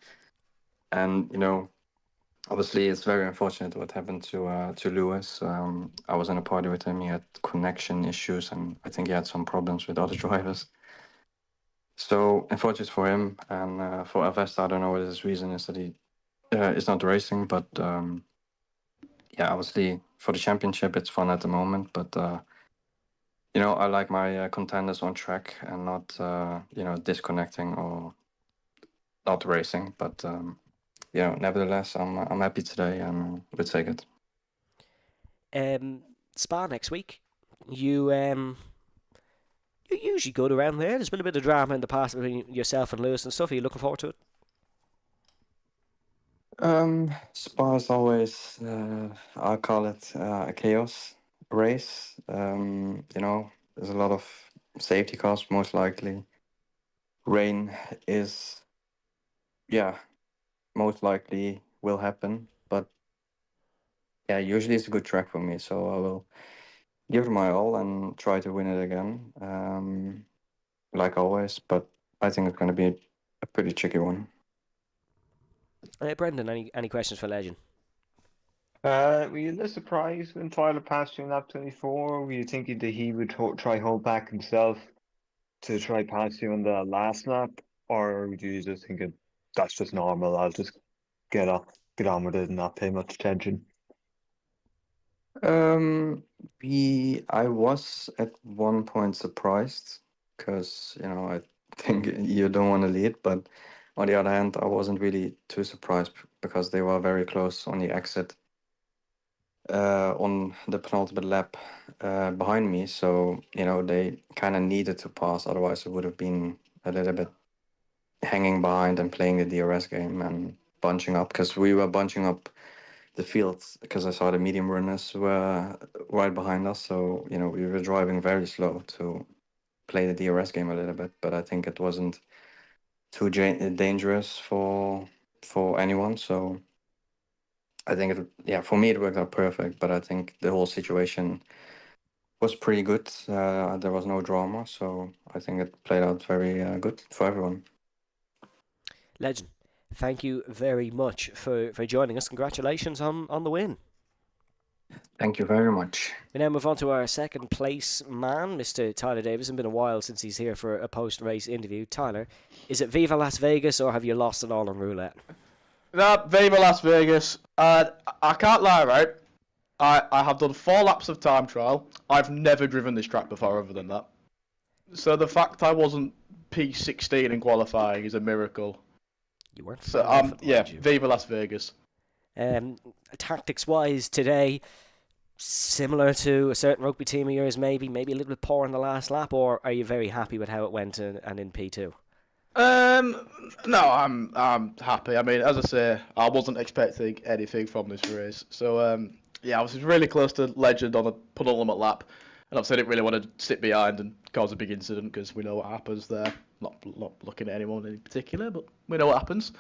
And obviously it's very unfortunate what happened to Lewis. I was in a party with him. He had connection issues, and I think he had some problems with other drivers. So unfortunate for him, and for Avesta, I don't know what his reason is that he is not racing. But yeah, obviously for the championship, it's fun at the moment. But I like my contenders on track and not disconnecting or not racing. But nevertheless, I'm happy today, and we'll take it. Spa next week. You're usually good around there. There's been a bit of drama in the past between yourself and Lewis and stuff. Are you looking forward to it? Spa is always, I call it a chaos race. There's a lot of safety cars, most likely. Rain is, yeah, most likely will happen. But yeah, usually it's a good track for me, so I will give it my all and try to win it again, like always. But I think it's going to be a pretty tricky one. Brendan, any questions for Legend? Were you a little surprised when Tyler passed you in lap 24? Were you thinking that he would try hold back himself to try pass you on the last lap, or were you just thinking that's just normal? I'll just get on with it and not pay much attention. I was at one point surprised because I think you don't want to lead, but on the other hand, I wasn't really too surprised because they were very close on the exit on the penultimate lap behind me. So they kind of needed to pass, otherwise it would have been a little bit hanging behind and playing the DRS game and bunching up, because we were bunching up the field because I saw the medium runners were right behind us. So, we were driving very slow to play the DRS game a little bit, but I think it wasn't too dangerous for anyone. So I think for me, it worked out perfect, but I think the whole situation was pretty good. There was no drama, so I think it played out very good for everyone. Legend, thank you very much for joining us. Congratulations on the win. Thank you very much. We now move on to our second place man, Mr. Tyler Davison. Been a while since he's here for a post-race interview. Tyler, is it Viva Las Vegas or have you lost it all on roulette? That Viva Las Vegas. I can't lie, right? I have done 4 laps of time trial. I've never driven this track before other than that. So the fact I wasn't P16 in qualifying is a miracle. You weren't. So Viva Las Vegas. Tactics-wise today, similar to a certain rugby team of yours, maybe a little bit poor in the last lap, or are you very happy with how it went and in P2? No, I'm happy. I mean, as I say, I wasn't expecting anything from this race. So I was really close to Legend on a penultimate lap, and obviously I didn't really want to sit behind and cause a big incident because we know what happens there. Not looking at anyone in particular, but we know what happens.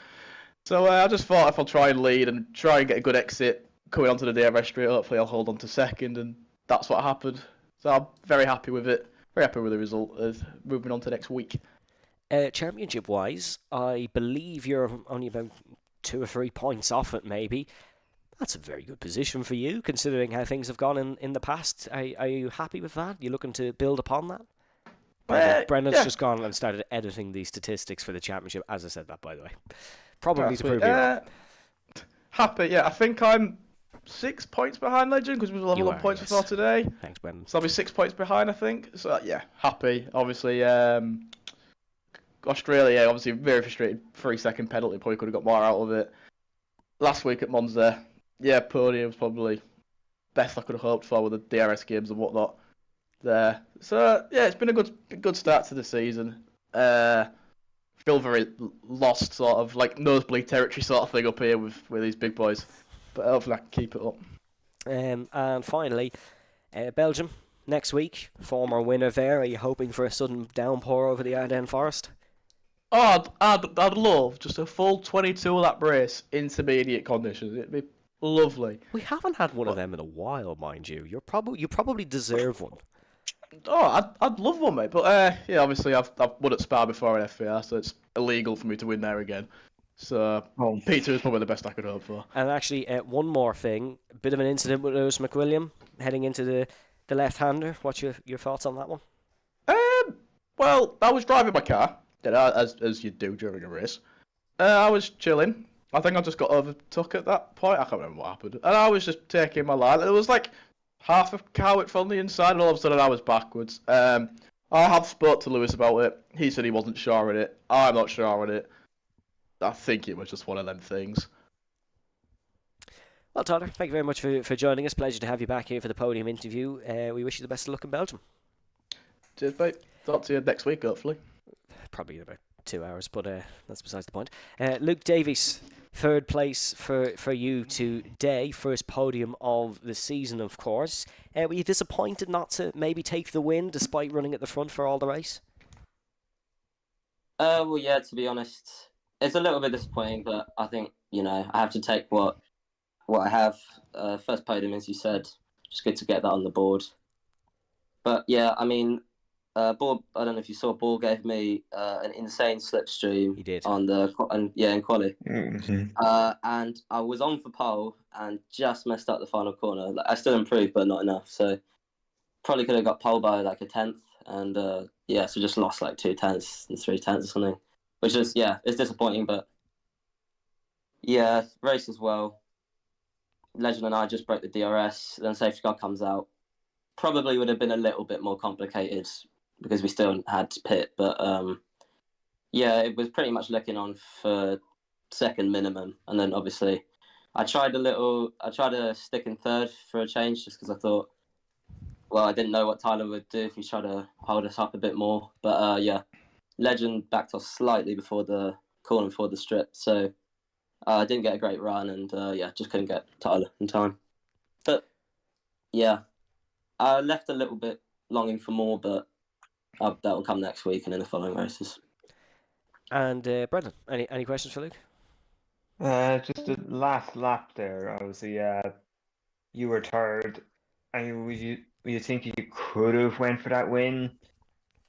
So I just thought if I'll try and lead and try and get a good exit coming onto the DRS straight, hopefully I'll hold on to second, and that's what happened. So I'm very happy with it. Very happy with the result. Moving on to next week. Championship-wise, I believe you're only about 2 or 3 points off it, maybe. That's a very good position for you, considering how things have gone in the past. Are you happy with that? You looking to build upon that? Brendan's just gone and started editing the statistics for the championship, as I said that, by the way. Probably to prove you wrong. Happy, yeah. I think I'm 6 points behind Legend because we were level 1 points before today. Thanks, Brendan. So I'll be 6 points behind, I think. So, yeah, happy. Obviously, Australia, obviously very frustrated. 3-second penalty, probably could have got more out of it. Last week at Monza, podium's probably best I could have hoped for with the DRS games and whatnot there. So, it's been a good start to the season. Feel very lost, sort of, like nosebleed territory sort of thing up here with these big boys. But hopefully I can keep it up. And finally, Belgium, next week. Former winner there. Are you hoping for a sudden downpour over the Ardennes Forest? Oh, I'd love just a full 22 lap race, intermediate conditions. It'd be lovely. We haven't had one of them in a while, mind you. You probably deserve one. Oh, I'd love one, mate. But obviously I've won at Spa before in FVR, so it's illegal for me to win there again. So P2 is probably the best I could hope for. And actually, one more thing, a bit of an incident with Lewis McWilliam heading into the left-hander. What's your thoughts on that one? Well, I was driving my car, as you do during a race. I was chilling. I think I just got overtook at that point. I can't remember what happened. And I was just taking my line. It was like half a car width on the inside, and all of a sudden I was backwards. I have spoke to Lewis about it. He said he wasn't sure on it. I'm not sure on it. I think it was just one of them things. Well, Tyler, thank you very much for joining us. Pleasure to have you back here for the podium interview. We wish you the best of luck in Belgium. Cheers, mate. Talk to you next week, hopefully. Probably in about 2 hours, but that's besides the point. Luke Davies, third place for you today. First podium of the season, of course. Were you disappointed not to maybe take the win despite running at the front for all the race? Well, yeah, to be honest, it's a little bit disappointing, but I think, I have to take what I have. First podium, as you said, just good to get that on the board. But yeah, I mean, Ball, I don't know if you saw, Ball gave me an insane slipstream. He did. In quali. Mm-hmm. And I was on for pole and just messed up the final corner. Like, I still improved, but not enough. So probably could have got pole by like a tenth. And so just lost like 2 tenths and 3 tenths or something. Which is, it's disappointing, but race as well. Legend and I just broke the DRS, then safety car comes out. Probably would have been a little bit more complicated because we still had to pit, but it was pretty much looking on for second minimum. And then obviously I tried to stick in third for a change just because I thought, I didn't know what Tyler would do if he tried to hold us up a bit more. But Legend backed off slightly before the corner before the strip, so I didn't get a great run, and just couldn't get Tyler in time. But I left a little bit longing for more, but that will come next week and in the following races. And Brendan, any questions for Luke? Just the last lap there. Obviously, you were third. And were you think you could have went for that win,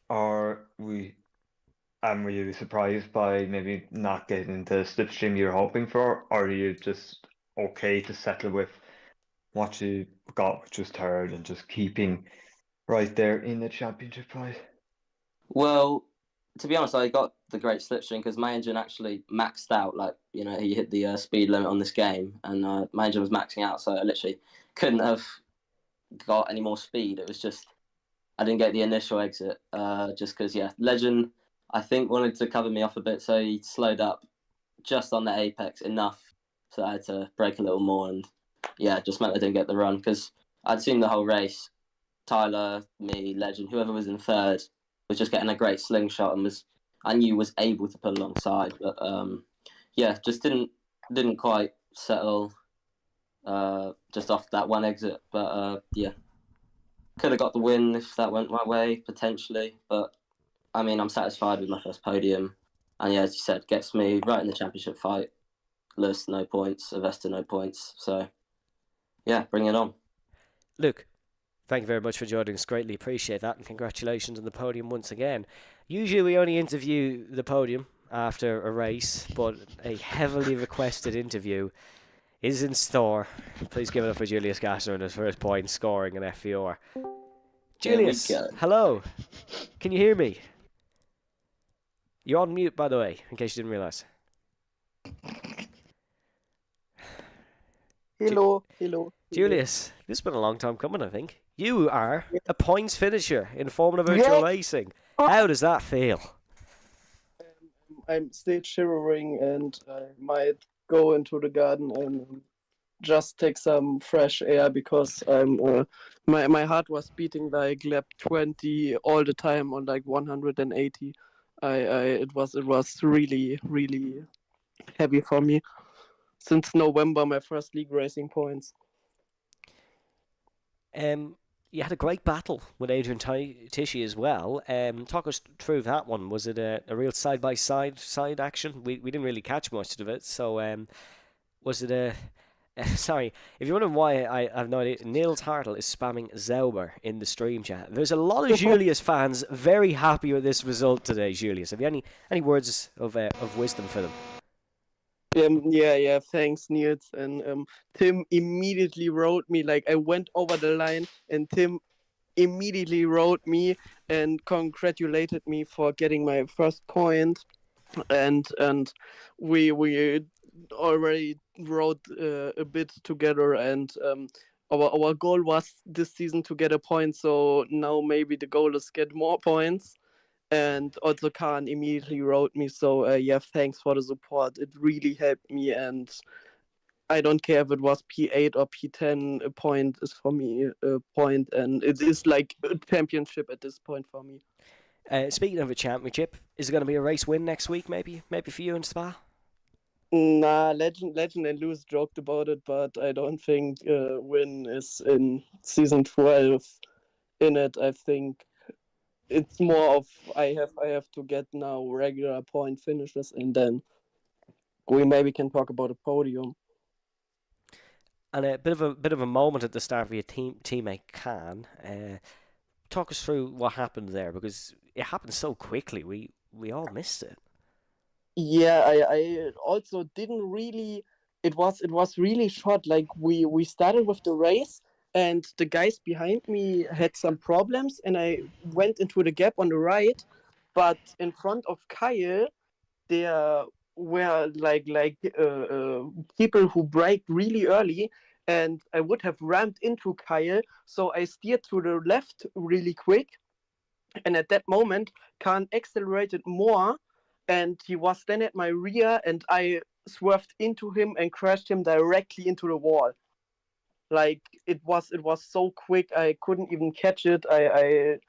or were you surprised by maybe not getting the slipstream you were hoping for, or are you just okay to settle with what you got with just third and just keeping right there in the championship fight? Well, to be honest, I got the great slipstream because my engine actually maxed out. Like, he hit the speed limit on this game, and my engine was maxing out, so I literally couldn't have got any more speed. It was just I didn't get the initial exit, just because Legend I think wanted to cover me off a bit, so he slowed up just on the apex enough, so I had to brake a little more, and just meant I didn't get the run because I'd seen the whole race. Tyler, me, Legend, whoever was in third was just getting a great slingshot and I knew was able to pull alongside, but just didn't quite settle just off that one exit, but could have got the win if that went my way potentially, but I mean I'm satisfied with my first podium, and as you said, gets me right in the championship fight. Lewis no points, Avesta no points, so bring it on. Luke, thank you very much for joining us. Greatly appreciate that, and congratulations on the podium once again. Usually we only interview the podium after a race, but a heavily requested interview is in store. Please give it up for Julius Gasser and his first point scoring in FVR. Julius, hello. Can you hear me? You're on mute, by the way, in case you didn't realise. Hello. Julius, this has been a long time coming, I think. You are a points finisher in Formula Virtual Racing. How does that feel? I'm still shivering, and I might go into the garden and just take some fresh air because my heart was beating like lap 20 all the time on like 180. It was really heavy for me since November, my first league racing points. You had a great battle with Adrian Tishy as well. Talk us through that one. Was it a real side-by-side action? We didn't really catch much of it. So was it a... sorry, if you're wondering why I have no idea, Niels Hartle is spamming Zauber in the stream chat. There's a lot of Julius fans very happy with this result today, Julius. Have you any words of wisdom for them? Thanks, Niels. And Tim immediately wrote me, like I went over the line, and Tim immediately wrote me and congratulated me for getting my first point. And we already wrote a bit together, and our goal was this season to get a point. So now maybe the goal is get more points. And also Khan immediately wrote me, so thanks for the support. It really helped me, and I don't care if it was P8 or P10, a point is for me a point, and it is like a championship at this point for me. Speaking of a championship, is it going to be a race win next week, maybe for you in Spa? Nah, Legend and Lewis joked about it, but I don't think win is in season 12 in it. I think it's more of I have to get now regular point finishes, and then we maybe can talk about a podium. And a bit of a moment at the start for your teammate Khan. Talk us through what happened there, because it happened so quickly. We all missed it. Yeah, I also didn't really. It was really short. Like we started with the race, and the guys behind me had some problems, and I went into the gap on the right, but in front of Kyle, there were like people who braked really early, and I would have rammed into Kyle, so I steered to the left really quick, and at that moment, Khan accelerated more, and he was then at my rear, and I swerved into him and crashed him directly into the wall. Like it was so quick, I couldn't even catch it. I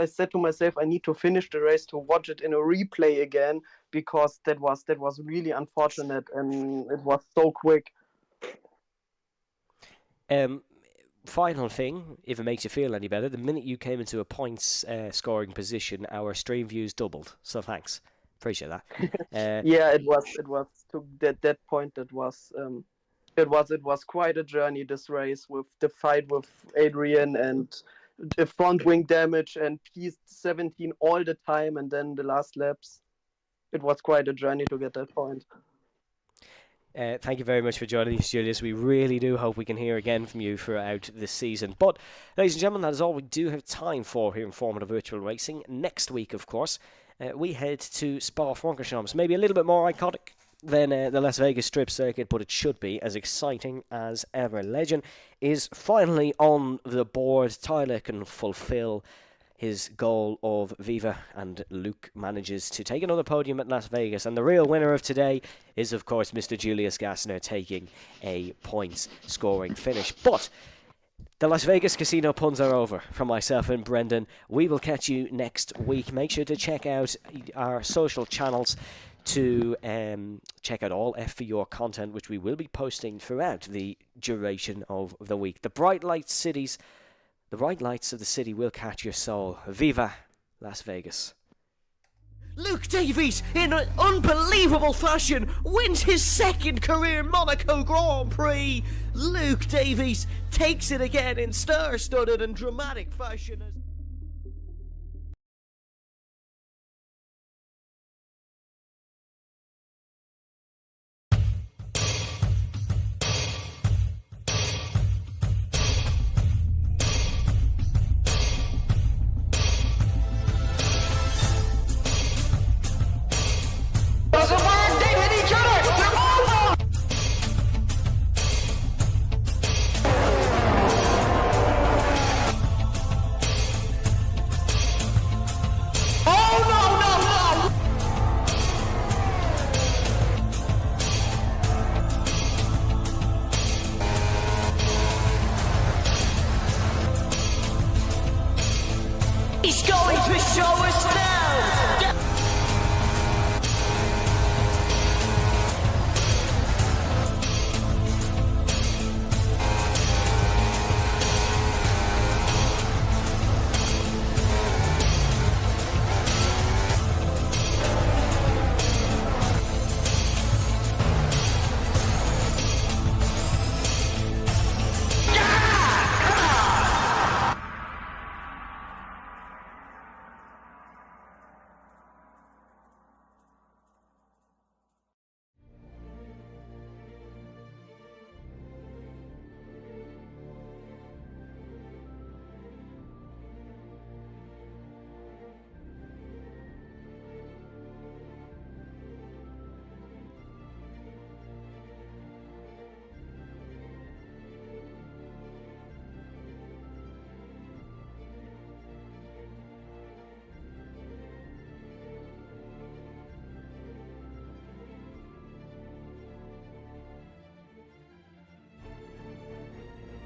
said to myself, I need to finish the race to watch it in a replay again, because that was really unfortunate, and it was so quick. Final thing, if it makes you feel any better, the minute you came into a points scoring position, our stream views doubled. So thanks, appreciate that. It was to that point. It was quite a journey, this race, with the fight with Adrian and the front wing damage and P17 all the time, and then the last laps. It was quite a journey to get that point. Thank you very much for joining us, Julius. We really do hope we can hear again from you throughout this season. But, ladies and gentlemen, that is all we do have time for here in Formula Virtual Racing. Next week, of course, we head to Spa-Francorchamps. Maybe a little bit more iconic than the Las Vegas Strip Circuit, but it should be as exciting as ever. Legend is finally on the board. Tyler can fulfill his goal of Viva, and Luke manages to take another podium at Las Vegas. And the real winner of today is, of course, Mr. Julius Gassner taking a points scoring finish. But the Las Vegas casino puns are over. From myself and Brendan, we will catch you next week. Make sure to check out our social channels to check out all FVR content, which we will be posting throughout the duration of the week. The bright lights of the city will catch your soul. Viva Las Vegas. Luke Davies, in unbelievable fashion, wins his second career Monaco Grand Prix. Luke Davies takes it again in star-studded and dramatic fashion.